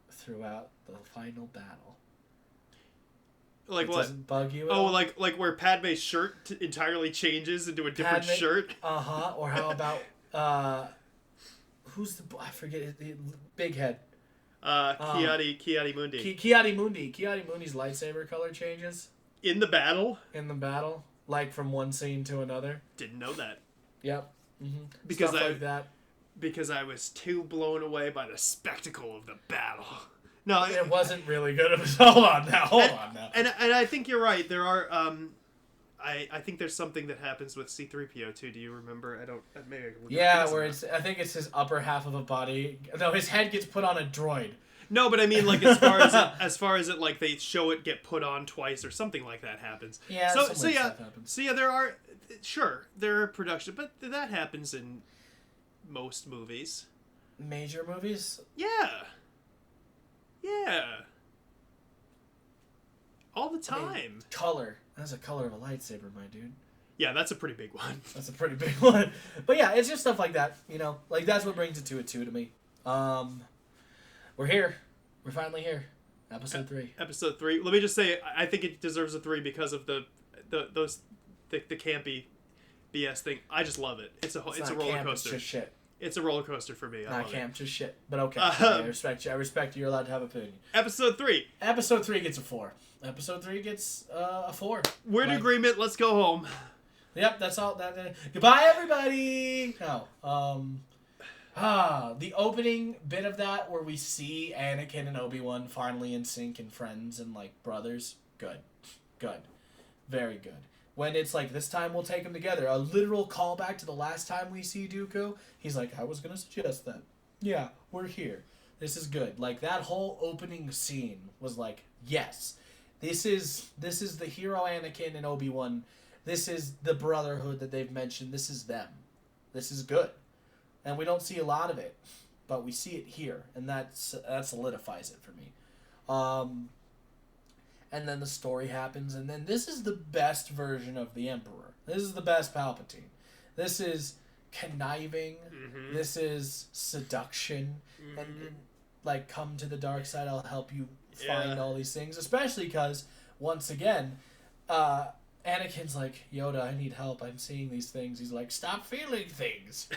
[SPEAKER 2] throughout the final battle.
[SPEAKER 1] Like
[SPEAKER 2] it
[SPEAKER 1] what?
[SPEAKER 2] Doesn't bug you at
[SPEAKER 1] Oh,
[SPEAKER 2] all?
[SPEAKER 1] like where Padme's shirt entirely changes into a different shirt.
[SPEAKER 2] Or how about who's the I forget the big head.
[SPEAKER 1] Ki-Adi Mundi.
[SPEAKER 2] Ki-Adi-Mundi's lightsaber color changes
[SPEAKER 1] In the battle?
[SPEAKER 2] in the battle, like from one scene to another.
[SPEAKER 1] Didn't know that.
[SPEAKER 2] Yep. Mm-hmm.
[SPEAKER 1] Because
[SPEAKER 2] Stuff like that.
[SPEAKER 1] Because I was too blown away by the spectacle of the battle. No,
[SPEAKER 2] It wasn't really good. Hold on now.
[SPEAKER 1] And I think you're right. There are I think there's something that happens with C-3PO too. Do you remember? I don't. Maybe I can look
[SPEAKER 2] Yeah,
[SPEAKER 1] it
[SPEAKER 2] where I think it's his upper half of a body. No, his head gets put on a droid.
[SPEAKER 1] No, but I mean, like as far as it, like they show it get put on twice or something like that happens.
[SPEAKER 2] Yeah.
[SPEAKER 1] So
[SPEAKER 2] some weird
[SPEAKER 1] yeah.
[SPEAKER 2] stuff happens.
[SPEAKER 1] So yeah, there are production, but that happens in most movies.
[SPEAKER 2] Major movies.
[SPEAKER 1] Yeah. All the time.
[SPEAKER 2] I mean, color. That's a color of a lightsaber, my dude.
[SPEAKER 1] Yeah, that's a pretty big one.
[SPEAKER 2] That's a pretty big one. But yeah, it's just stuff like that. Like that's what brings it to a 2 to me. We're here. We're finally here. Episode 3.
[SPEAKER 1] Episode 3. Let me just say, I think it deserves a 3 because of the campy BS thing. I just love it. It's a roller
[SPEAKER 2] camp,
[SPEAKER 1] coaster.
[SPEAKER 2] It's just shit.
[SPEAKER 1] It's a roller coaster for me.
[SPEAKER 2] Not camp, just shit. But okay. I respect you. I respect you. You're allowed to have an opinion.
[SPEAKER 1] Episode 3.
[SPEAKER 2] Episode 3 gets a 4. Episode 3 gets a 4.
[SPEAKER 1] We're in agreement. Let's go home.
[SPEAKER 2] Yep, that's all. Goodbye, everybody. The opening bit of that where we see Anakin and Obi-Wan finally in sync and friends and like brothers. Good. Very good. When it's like, this time we'll take them together. A literal callback to the last time we see Dooku. He's like, I was going to suggest that. Yeah, we're here. This is good. Like, that whole opening scene was like, yes. This is the hero Anakin and Obi-Wan. This is the brotherhood that they've mentioned. This is them. This is good. And we don't see a lot of it. But we see it here. And that solidifies it for me. And then the story happens, and then this is the best version of the Emperor. This is the best Palpatine. This is conniving. Mm-hmm. This is seduction. Mm-hmm. And like, come to the dark side, I'll help you find all these things. Especially because, once again, Anakin's like, Yoda, I need help. I'm seeing these things. He's like, stop feeling things.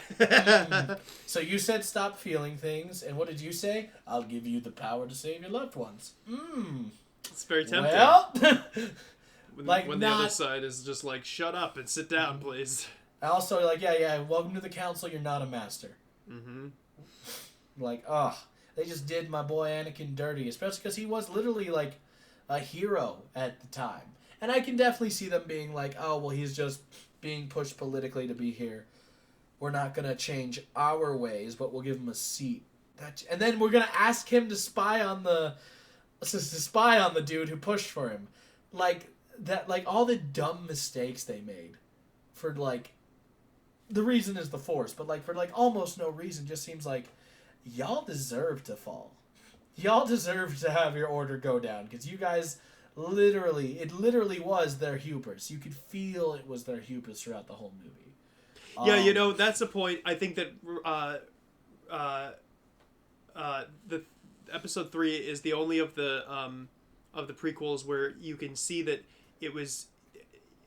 [SPEAKER 2] So you said stop feeling things, and what did you say? I'll give you the power to save your loved ones.
[SPEAKER 1] It's very tempting.
[SPEAKER 2] Well,
[SPEAKER 1] when the other side is just like, shut up and sit down, please.
[SPEAKER 2] Also, like, yeah, welcome to the council, you're not a master. Mm-hmm. Like, they just did my boy Anakin dirty, especially because he was literally, like, a hero at the time. And I can definitely see them being like, oh, well, he's just being pushed politically to be here. We're not going to change our ways, but we'll give him a seat. And then we're going to ask him to spy on the dude who pushed for him. Like, that, like, all the dumb mistakes they made for, like, the reason is the Force, but, like, for, like, almost no reason, just seems like y'all deserve to fall. Y'all deserve to have your order go down, because you guys it literally was their hubris. You could feel it was their hubris throughout the whole movie.
[SPEAKER 1] Yeah, that's a point. I think that the Episode 3 is the only of the prequels where you can see that it was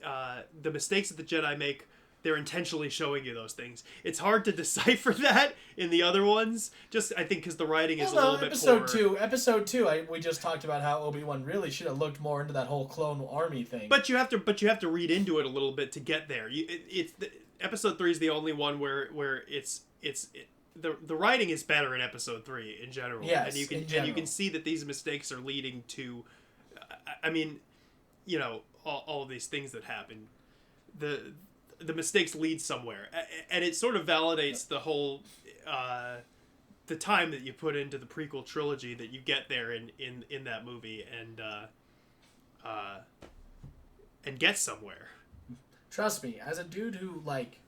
[SPEAKER 1] the mistakes that the Jedi make. They're intentionally showing you those things. It's hard to decipher that in the other ones. Just I think because the writing is a little bit poorer.
[SPEAKER 2] Episode 2, we just talked about how Obi-Wan really should have looked more into that whole clone army thing.
[SPEAKER 1] But you have to read into it a little bit to get there. Episode 3 is the only one where the writing is better in Episode 3 in general.
[SPEAKER 2] Yes,
[SPEAKER 1] and you can see that these mistakes are leading to, I mean, all of these things that happen. The mistakes lead somewhere, and it sort of validates the whole the time that you put into the prequel trilogy that you get there in that movie and get somewhere.
[SPEAKER 2] Trust me, as a dude who like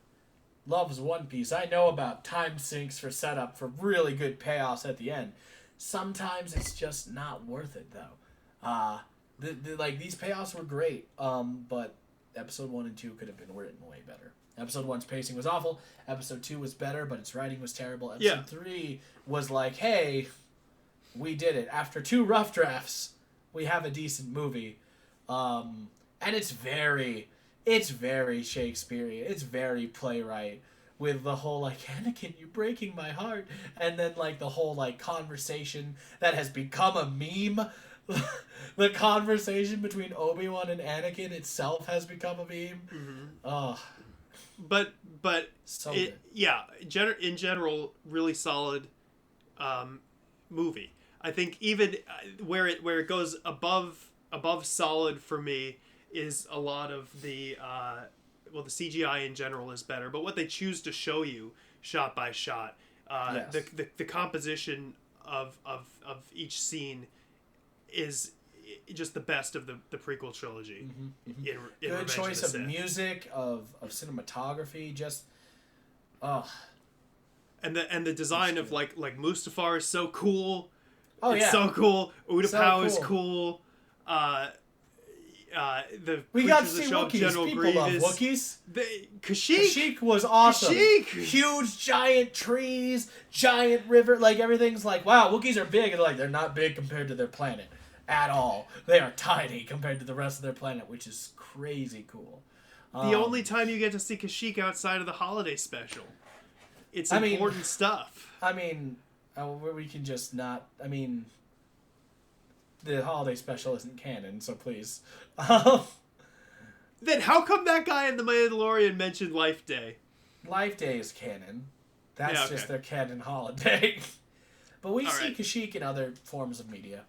[SPEAKER 2] loves One Piece, I know about time sinks for setup for really good payoffs at the end. Sometimes it's just not worth it though. Like these payoffs were great. But episode 1 and 2 could have been written way better. Episode 1's pacing was awful. Episode 2 was better, but its writing was terrible. Episode 3 was like, hey, we did it. After 2 rough drafts, we have a decent movie. And it's very Shakespearean. It's very playwright. With the whole, like, Anakin, you're breaking my heart. And then, like, the whole, like, conversation that has become a meme. The conversation between Obi-Wan and Anakin itself has become a meme.
[SPEAKER 1] Mm-hmm.
[SPEAKER 2] Oh.
[SPEAKER 1] But
[SPEAKER 2] so good.
[SPEAKER 1] Yeah, in general, really solid movie. I think even where it goes above solid for me is a lot of the the CGI in general is better, but what they choose to show you shot by shot,
[SPEAKER 2] Yes.
[SPEAKER 1] the composition of each scene is just the best of the prequel trilogy.
[SPEAKER 2] Mm-hmm, mm-hmm.
[SPEAKER 1] In
[SPEAKER 2] Good
[SPEAKER 1] Revenge
[SPEAKER 2] choice
[SPEAKER 1] of the
[SPEAKER 2] of
[SPEAKER 1] Sith.
[SPEAKER 2] music, of cinematography, just
[SPEAKER 1] And the design of like Mustafar is so cool.
[SPEAKER 2] Oh,
[SPEAKER 1] it's
[SPEAKER 2] yeah.
[SPEAKER 1] so cool. Utapau is
[SPEAKER 2] cool.
[SPEAKER 1] cool. The
[SPEAKER 2] we got to
[SPEAKER 1] creatures that
[SPEAKER 2] see
[SPEAKER 1] show up,
[SPEAKER 2] Wookiees.
[SPEAKER 1] General
[SPEAKER 2] People
[SPEAKER 1] Grievous.
[SPEAKER 2] love Wookiees.
[SPEAKER 1] Kashyyyk
[SPEAKER 2] Was awesome.
[SPEAKER 1] Kashyyyk.
[SPEAKER 2] Huge giant trees, giant river, like everything's like, wow, Wookiees are big, and like they're not big compared to their planet at all. They are tiny compared to the rest of their planet, which is crazy cool.
[SPEAKER 1] The only time you get to see Kashyyyk outside of the holiday special. It's important stuff.
[SPEAKER 2] I mean, we can just not. I mean, the holiday special isn't canon, so please.
[SPEAKER 1] Then how come that guy in The Mandalorian mentioned Life Day?
[SPEAKER 2] Life Day is canon. That's
[SPEAKER 1] okay.
[SPEAKER 2] just their canon holiday. But we
[SPEAKER 1] All
[SPEAKER 2] see
[SPEAKER 1] right.
[SPEAKER 2] Kashyyyk in other forms of media.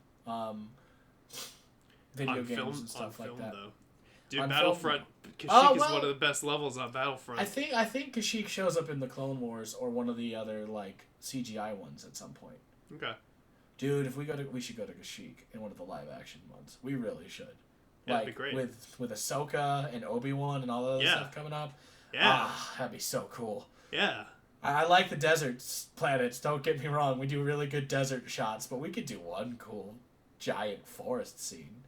[SPEAKER 2] Video
[SPEAKER 1] on
[SPEAKER 2] games
[SPEAKER 1] film,
[SPEAKER 2] and stuff
[SPEAKER 1] on
[SPEAKER 2] like
[SPEAKER 1] film,
[SPEAKER 2] that.
[SPEAKER 1] Though. Dude,
[SPEAKER 2] On
[SPEAKER 1] Battlefront,
[SPEAKER 2] film,
[SPEAKER 1] Kashyyyk
[SPEAKER 2] well,
[SPEAKER 1] is one of the best levels on Battlefront.
[SPEAKER 2] I think Kashyyyk shows up in the Clone Wars or one of the other like CGI ones at some point.
[SPEAKER 1] Okay.
[SPEAKER 2] Dude, if we should go to Kashyyyk in one of the live action ones. We really should.
[SPEAKER 1] Yeah,
[SPEAKER 2] like
[SPEAKER 1] that'd be great.
[SPEAKER 2] with Ahsoka and Obi-Wan and all that other stuff coming up.
[SPEAKER 1] Yeah.
[SPEAKER 2] That'd be so cool.
[SPEAKER 1] Yeah.
[SPEAKER 2] I like the desert planets, don't get me wrong. We do really good desert shots, but we could do one cool giant forest scene.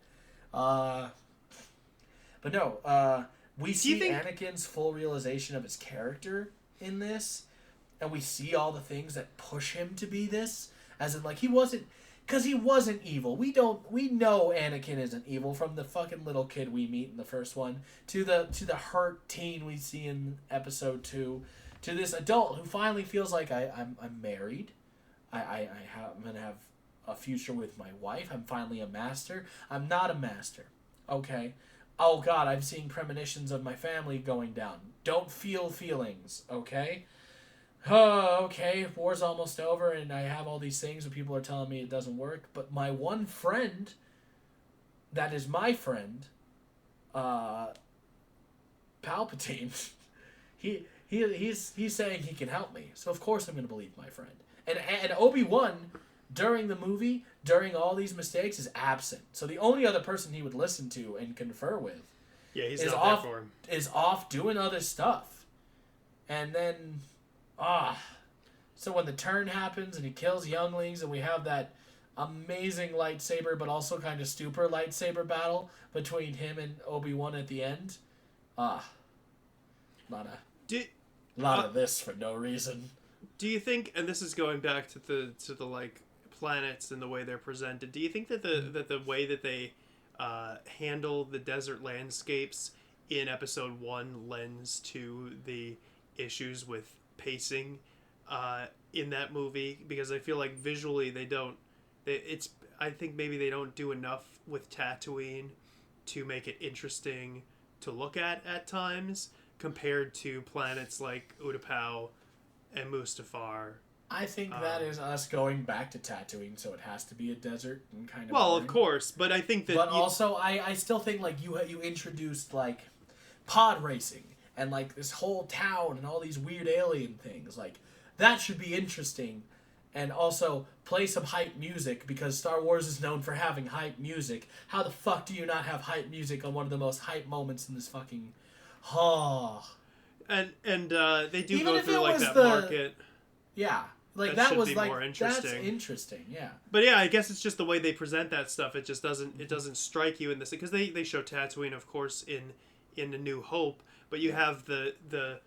[SPEAKER 2] But no, we see Anakin's full realization of his character in this, and we see all the things that push him to be this, as in like he wasn't evil. We know Anakin isn't evil from the fucking little kid we meet in the first one to the hurt teen we see in episode 2 to this adult who finally feels like I'm married. I'm gonna have a future with my wife. I'm finally a master. I'm not a master. Okay. Oh God, I'm seeing premonitions of my family going down. Don't feel feelings. Okay. Oh, okay. War's almost over, and I have all these things, and people are telling me it doesn't work. But my one friend, that is my friend, Palpatine. He's saying he can help me, so of course I'm going to believe my friend. And Obi-Wan, during the movie, during all these mistakes, is absent. So the only other person he would listen to and confer with,
[SPEAKER 1] he's not there for him.
[SPEAKER 2] Is off doing other stuff. And then, so when the turn happens and he kills younglings and we have that amazing lightsaber, but also kind of stupid lightsaber battle between him and Obi-Wan at the end, lot of this for no reason.
[SPEAKER 1] Do you think, and this is going back to the like planets and the way they're presented, do you think that the way that they handle the desert landscapes in episode 1 lends to the issues with pacing in that movie? Because I feel like visually I think maybe they don't do enough with Tatooine to make it interesting to look at times compared to planets like Utapau and Mustafar.
[SPEAKER 2] I think that is us going back to Tatooine, so it has to be a desert and kind of.
[SPEAKER 1] Well,
[SPEAKER 2] boring.
[SPEAKER 1] of course, but I think that.
[SPEAKER 2] But also, I still think like you introduced like pod racing and like this whole town and all these weird alien things. Like that should be interesting, and also play some hype music because Star Wars is known for having hype music. How the fuck do you not have hype music on one of the most hype moments in this fucking?
[SPEAKER 1] And they do
[SPEAKER 2] Even
[SPEAKER 1] go
[SPEAKER 2] if
[SPEAKER 1] through
[SPEAKER 2] it
[SPEAKER 1] like
[SPEAKER 2] was
[SPEAKER 1] that
[SPEAKER 2] the-
[SPEAKER 1] market.
[SPEAKER 2] Yeah. Like
[SPEAKER 1] that
[SPEAKER 2] that
[SPEAKER 1] should
[SPEAKER 2] was
[SPEAKER 1] be
[SPEAKER 2] like
[SPEAKER 1] more interesting.
[SPEAKER 2] That's interesting, yeah.
[SPEAKER 1] But yeah, I guess it's just the way they present that stuff. It just doesn't strike you in this, because they show Tatooine, of course, in A New Hope, but you have the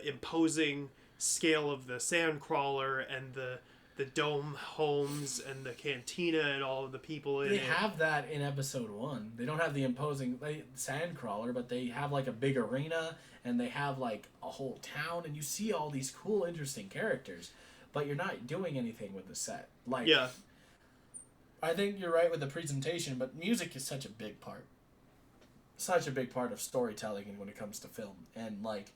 [SPEAKER 1] imposing scale of the Sandcrawler and the dome homes and the cantina and all of the people in it.
[SPEAKER 2] They have that in episode 1. They don't have the imposing Sandcrawler, but they have like a big arena and they have like a whole town, and you see all these cool, interesting characters, but you're not doing anything with the set. Like,
[SPEAKER 1] yeah.
[SPEAKER 2] I think you're right with the presentation, but music is such a big part. Such a big part of storytelling when it comes to film. And, like,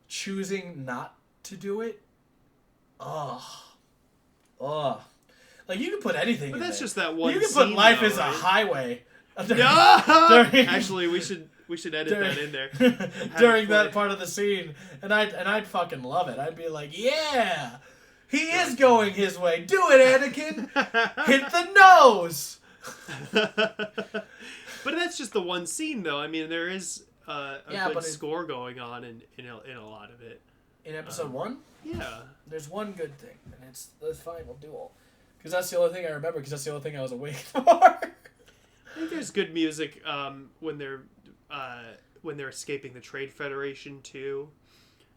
[SPEAKER 2] choosing not to do it, like, you can put anything
[SPEAKER 1] but
[SPEAKER 2] in
[SPEAKER 1] that's
[SPEAKER 2] there.
[SPEAKER 1] just that one
[SPEAKER 2] You can
[SPEAKER 1] scene,
[SPEAKER 2] put Life
[SPEAKER 1] though,
[SPEAKER 2] is
[SPEAKER 1] right?
[SPEAKER 2] a Highway.
[SPEAKER 1] Actually, we should edit that in there.
[SPEAKER 2] During that part of the scene, and I'd fucking love it. I'd be like, yeah, he is going his way. Do it, Anakin. Hit the nose.
[SPEAKER 1] But that's just the one scene, though. I mean, there is a good score going on in a lot of it.
[SPEAKER 2] In episode 1?
[SPEAKER 1] Yeah.
[SPEAKER 2] There's one good thing, and it's the final duel. Because that's the only thing I remember, because that's the only thing I was awake for.
[SPEAKER 1] I think there's good music when they're escaping the Trade Federation too.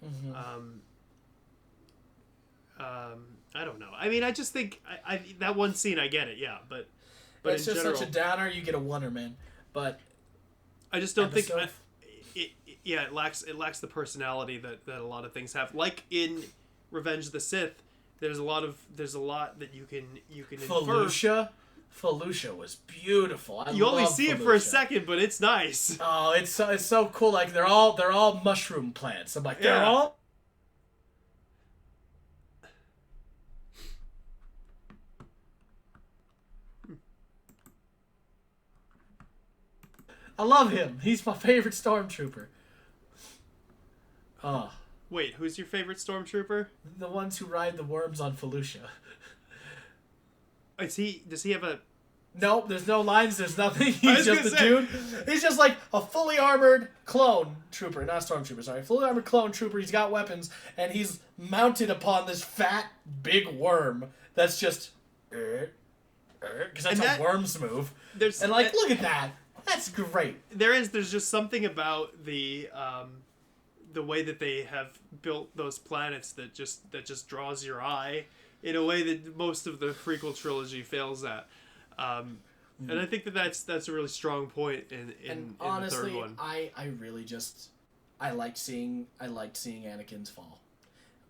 [SPEAKER 2] Mm-hmm.
[SPEAKER 1] I don't know. I mean, I just think I that one scene, I get it, yeah, but
[SPEAKER 2] it's
[SPEAKER 1] in
[SPEAKER 2] just
[SPEAKER 1] general,
[SPEAKER 2] such a downer. You get a wonder, man. But
[SPEAKER 1] I just don't think it lacks the personality that a lot of things have. Like in Revenge of the Sith, there's a lot that you can infer.
[SPEAKER 2] Felucia was beautiful.
[SPEAKER 1] You only see it for a second, but it's nice.
[SPEAKER 2] Oh, it's so cool. Like they're all mushroom plants. I'm like, they're all. I love him. He's my favorite stormtrooper. Oh.
[SPEAKER 1] Wait, who's your favorite stormtrooper?
[SPEAKER 2] The ones who ride the worms on Felucia.
[SPEAKER 1] Does he have a...
[SPEAKER 2] Nope, there's no lines, there's nothing. He's just a dude. He's just like a fully armored clone trooper. Not stormtrooper, sorry. Fully armored clone trooper. He's got weapons, and he's mounted upon this fat, big worm that's just... Because that's how worms move. And like, look at that. That's great.
[SPEAKER 1] There's just something about the way that they have built those planets that just draws your eye in a way that most of the prequel trilogy fails at. And I think that's a really strong point in
[SPEAKER 2] honestly,
[SPEAKER 1] the third one.
[SPEAKER 2] I really just I liked seeing Anakin's fall,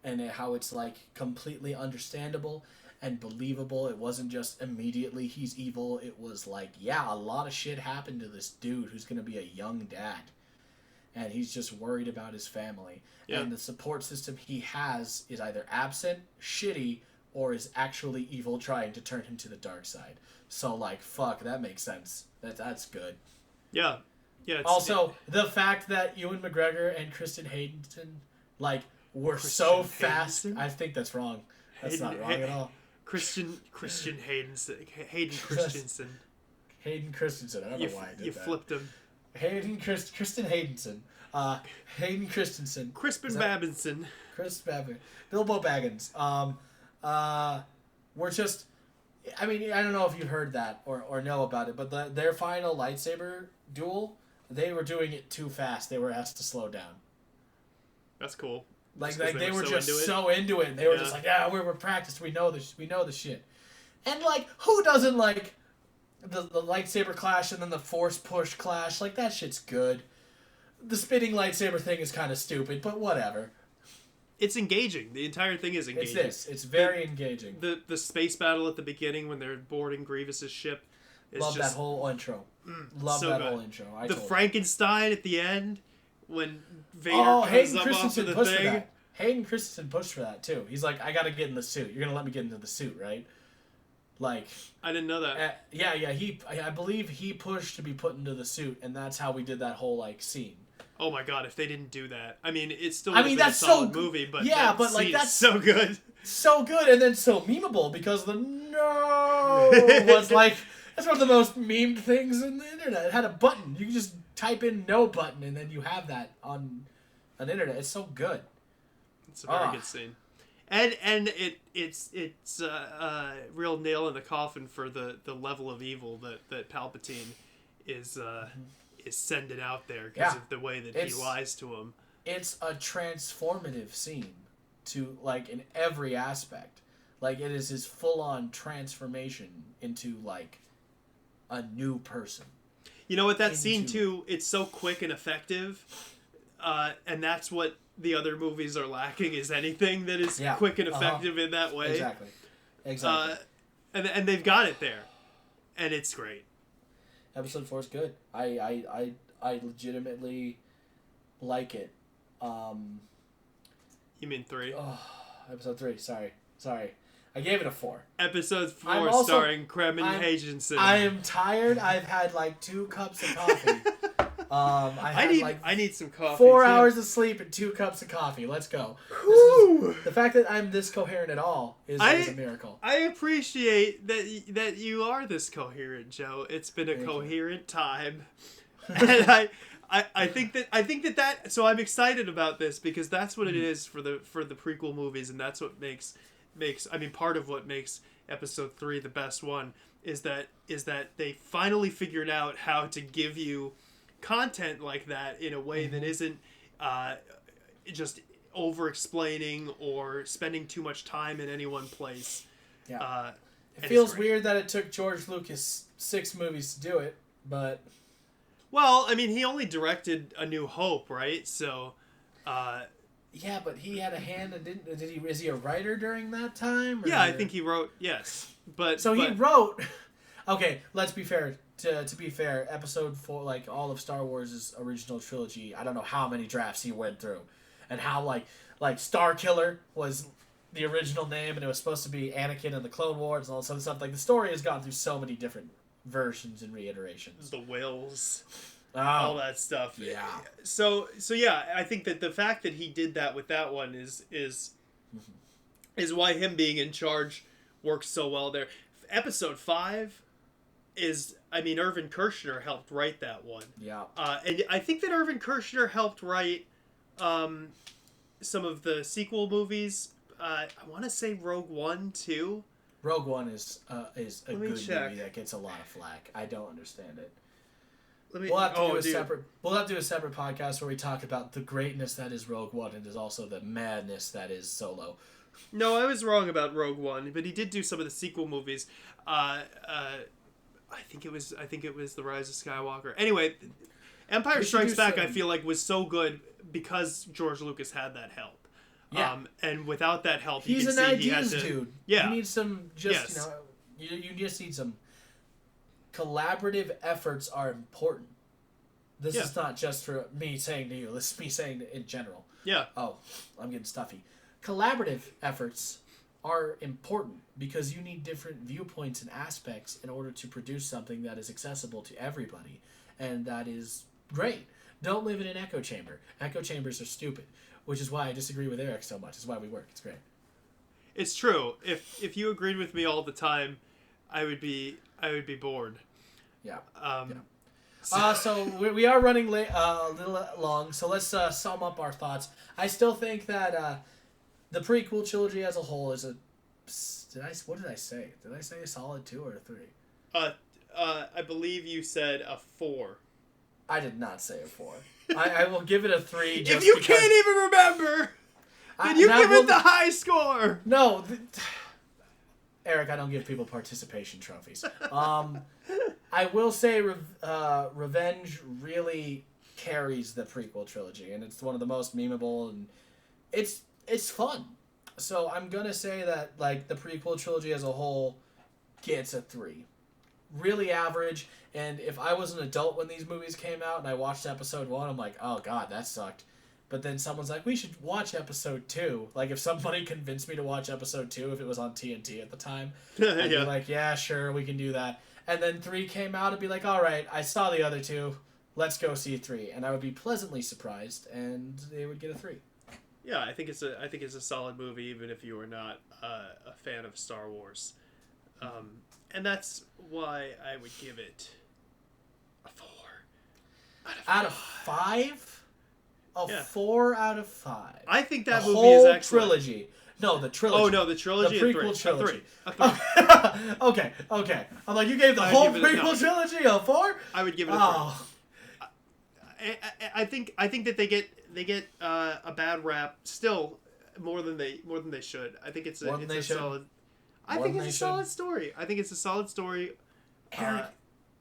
[SPEAKER 2] and how it's like completely understandable and believable. It wasn't just immediately he's evil. It was like, yeah, a lot of shit happened to this dude who's gonna be a young dad, and he's just worried about his family. Yeah. And the support system he has is either absent, shitty, or is actually evil, trying to turn him to the dark side. So, like, fuck, that makes sense. That's good.
[SPEAKER 1] Yeah. Yeah.
[SPEAKER 2] Also, the fact that Ewan McGregor and Kristen Hayden, like, were so fast. I think that's wrong. That's not wrong at all.
[SPEAKER 1] Hayden Christensen.
[SPEAKER 2] Hayden Christensen. I don't know why I did that.
[SPEAKER 1] You flipped him.
[SPEAKER 2] Kristen Haydenson. Hayden Christensen.
[SPEAKER 1] Crispin Babinson.
[SPEAKER 2] Chris Babin. Bilbo Baggins. We're just... I mean, I don't know if you heard that or know about it, but their final lightsaber duel, they were doing it too fast. They were asked to slow down.
[SPEAKER 1] That's cool.
[SPEAKER 2] Like they were just so into it. They were just like, yeah, we're practiced. We know this. We know the shit. And like, who doesn't like the lightsaber clash and then the force push clash? Like, that shit's good. The spinning lightsaber thing is kind of stupid, but whatever.
[SPEAKER 1] It's engaging. The entire thing is engaging.
[SPEAKER 2] It's very engaging.
[SPEAKER 1] The space battle at the beginning when they're boarding Grievous's ship.
[SPEAKER 2] Love that whole intro. Love so that whole intro.
[SPEAKER 1] The Frankenstein at the end when Vader
[SPEAKER 2] comes
[SPEAKER 1] up off of the thing.
[SPEAKER 2] Hayden Christensen pushed for that too. He's like, I gotta get in the suit. You're gonna let me get into the suit, right? Like,
[SPEAKER 1] I didn't know that.
[SPEAKER 2] I believe he pushed to be put into the suit, and that's how we did that whole like scene.
[SPEAKER 1] Oh my god! If they didn't do that, I mean, it's still
[SPEAKER 2] that's
[SPEAKER 1] a solid movie, but that's so good,
[SPEAKER 2] so good, and then so memeable because the no was like that's one of the most memed things in the internet. It had a button. You can just type in no button, and then you have that on an internet. It's so good.
[SPEAKER 1] It's a very good scene. And it's a real nail in the coffin for the level of evil that Palpatine is sending out there because of the way that he lies to him.
[SPEAKER 2] It's a transformative scene to, like, in every aspect. Like, it is his full-on transformation into, like, a new person.
[SPEAKER 1] You know what, that scene too, it's so quick and effective, and that's what the other movies are lacking, is anything that is quick and effective in that way.
[SPEAKER 2] Exactly.
[SPEAKER 1] And they've got it there, and it's great.
[SPEAKER 2] Episode 4 is good. I legitimately like it.
[SPEAKER 1] You mean 3?
[SPEAKER 2] Oh, episode 3. Sorry. I gave it a 4.
[SPEAKER 1] Episode 4 starring Kremen Hagensen.
[SPEAKER 2] I am tired. I've had like 2 cups of coffee. I
[SPEAKER 1] need some coffee.
[SPEAKER 2] 4 hours of sleep and 2 cups of coffee. Let's go. The fact that I'm this coherent at all is a miracle.
[SPEAKER 1] I appreciate that you are this coherent, Joe. It's been a coherent time, and I think that so I'm excited about this because that's what it is for the prequel movies, and that's what makes part of what makes episode 3 the best one is that they finally figured out how to give you content like that in a way that isn't just over explaining or spending too much time in any one place.
[SPEAKER 2] It feels weird that it took George Lucas 6 movies to do it, but
[SPEAKER 1] well, I mean, he only directed A New Hope, right? So
[SPEAKER 2] yeah, but he had a hand and is he a writer during that time? Or?
[SPEAKER 1] Yeah, I think he wrote, yes.
[SPEAKER 2] He wrote. Okay, let's be fair. To be fair, episode 4, like all of Star Wars' original trilogy, I don't know how many drafts he went through, and how like Star Killer was the original name, and it was supposed to be Anakin in the Clone Wars and all this other stuff. Like, the story has gone through so many different versions and reiterations.
[SPEAKER 1] The Wills, all that stuff.
[SPEAKER 2] Yeah.
[SPEAKER 1] So yeah, I think that the fact that he did that with that one is why him being in charge works so well there. Episode 5 is, I mean, Irvin Kershner helped write that one.
[SPEAKER 2] Yeah.
[SPEAKER 1] And I think that Irvin Kershner helped write some of the sequel movies. I want to say Rogue One too.
[SPEAKER 2] Rogue One is a good movie that gets a lot of flack. I don't understand it. We'll have to do a separate podcast where we talk about the greatness that is Rogue One and is also the madness that is Solo.
[SPEAKER 1] No, I was wrong about Rogue One, but he did do some of the sequel movies. I think it was The Rise of Skywalker. Anyway, Empire Strikes Back, I feel like, was so good because George Lucas had that help.
[SPEAKER 2] Yeah.
[SPEAKER 1] And without that help,
[SPEAKER 2] he's an ideas dude.
[SPEAKER 1] Yeah.
[SPEAKER 2] You need some you just need some collaborative efforts are important. This is not just for me saying to you. This is me saying in general.
[SPEAKER 1] Yeah.
[SPEAKER 2] Oh, I'm getting stuffy. Collaborative efforts are important because you need different viewpoints and aspects in order to produce something that is accessible to everybody, and that is great. Don't live in an echo chamber. Echo chambers are stupid, which is why I disagree with Eric so much. It's why we work. It's great.
[SPEAKER 1] It's true. If you agreed with me all the time, I would be bored.
[SPEAKER 2] Yeah.
[SPEAKER 1] So
[SPEAKER 2] we are running late, a little long, so let's sum up our thoughts. I still think that the prequel trilogy as a whole is a... What did I say? Did I say a solid 2 or a 3?
[SPEAKER 1] I believe you said a 4.
[SPEAKER 2] I did not say a 4. I will give it a 3. Just
[SPEAKER 1] if you can't even remember, then you give it the high score.
[SPEAKER 2] No, Eric, I don't give people participation trophies. I will say Revenge really carries the prequel trilogy, and it's one of the most memeable, and it's fun. So I'm gonna say that, like, the prequel trilogy as a whole gets a 3. Really average, and if I was an adult when these movies came out and I watched episode 1, I'm like, oh god, that sucked. But then someone's like, we should watch episode 2. Like, if somebody convinced me to watch episode 2, if it was on TNT at the time, I'd be like, yeah, sure, we can do that. And then 3 came out, I'd be like, all right, I saw the other 2, let's go see 3. And I would be pleasantly surprised, and they would get a 3.
[SPEAKER 1] Yeah, I think it's a solid movie, even if you are not a fan of Star Wars. And that's why I would give it a 4
[SPEAKER 2] out of 5. A 4 out of 5.
[SPEAKER 1] I think that
[SPEAKER 2] the
[SPEAKER 1] movie
[SPEAKER 2] whole
[SPEAKER 1] is excellent.
[SPEAKER 2] Trilogy. No, the trilogy.
[SPEAKER 1] Oh no, the trilogy.
[SPEAKER 2] The prequel
[SPEAKER 1] a
[SPEAKER 2] trilogy.
[SPEAKER 1] A three.
[SPEAKER 2] Okay. I'm like, you gave the whole prequel trilogy a 4?
[SPEAKER 1] I would give it a 3. I think that they get a bad rap still more than they should. I think it's a solid. I think it's a solid story. I think it's a solid story.
[SPEAKER 2] Eric,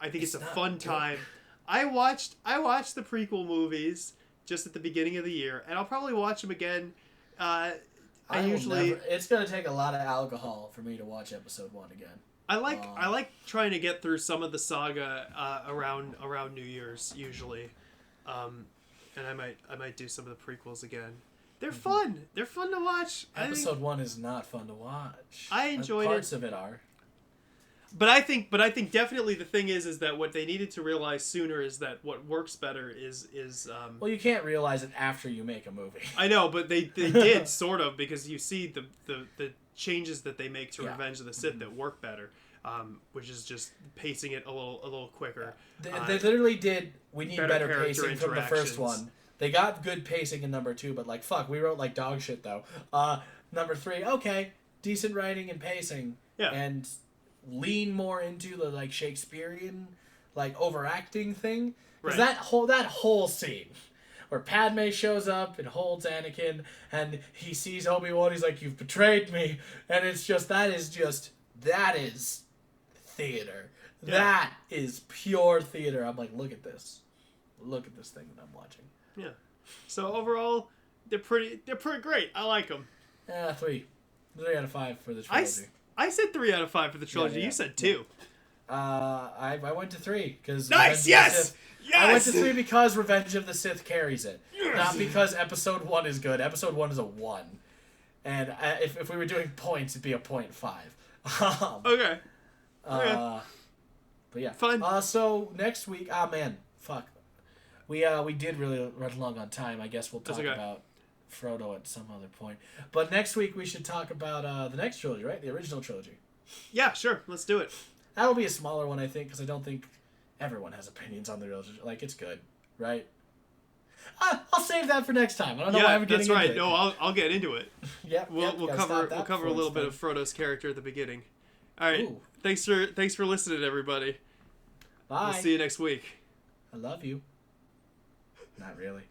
[SPEAKER 1] I think it's a fun time. I watched the prequel movies just at the beginning of the year, and I'll probably watch them again.
[SPEAKER 2] It's gonna take a lot of alcohol for me to watch episode 1 again.
[SPEAKER 1] I like trying to get through some of the saga around New Year's usually, and I might do some of the prequels again. They're fun. They're fun to watch.
[SPEAKER 2] Episode 1 is not fun to watch.
[SPEAKER 1] I enjoyed
[SPEAKER 2] parts of it are.
[SPEAKER 1] But I think definitely the thing is that what they needed to realize sooner is that what works better is
[SPEAKER 2] well, you can't realize it after you make a movie.
[SPEAKER 1] I know, but they did sort of, because you see the changes that they make to Revenge of the Sith that work better, which is just pacing it a little quicker.
[SPEAKER 2] They literally did. We need better pacing from the first one. They got good pacing in number 2, but like fuck, we wrote like dog shit though. Number 3, okay, decent writing and pacing.
[SPEAKER 1] Yeah.
[SPEAKER 2] And lean more into the like Shakespearean like overacting thing, because that whole scene where Padme shows up and holds Anakin and he sees Obi-Wan, he's like, you've betrayed me, and it's just that is theater. That is pure theater. I'm like, look at this thing that I'm watching.
[SPEAKER 1] Yeah. So overall, they're pretty great. I like them.
[SPEAKER 2] 3 out of 5 for the trilogy.
[SPEAKER 1] I said 3 out of 5 for the trilogy. You said 2.
[SPEAKER 2] I went to 3 because
[SPEAKER 1] nice. Yes.
[SPEAKER 2] I went to 3 because Revenge of the Sith carries it, not because Episode 1 is good. Episode 1 is a 1, and if we were doing points, it'd be a 0.5.
[SPEAKER 1] Okay.
[SPEAKER 2] But yeah,
[SPEAKER 1] fun.
[SPEAKER 2] So next week, fuck, we did really run long on time. I guess we'll talk about Frodo at some other point. But next week we should talk about the next trilogy, right? The original trilogy.
[SPEAKER 1] Yeah, sure. Let's do it.
[SPEAKER 2] That'll be a smaller one, I think, because I don't think everyone has opinions on the trilogy. Like, it's good, right? I'll save that for next time. I don't know why I'm getting into it.
[SPEAKER 1] That's right. No, I'll get into it. We'll cover a little bit of Frodo's character at the beginning. All right. Ooh. Thanks for listening, everybody.
[SPEAKER 2] Bye.
[SPEAKER 1] We'll see you next week.
[SPEAKER 2] I love you. Not really.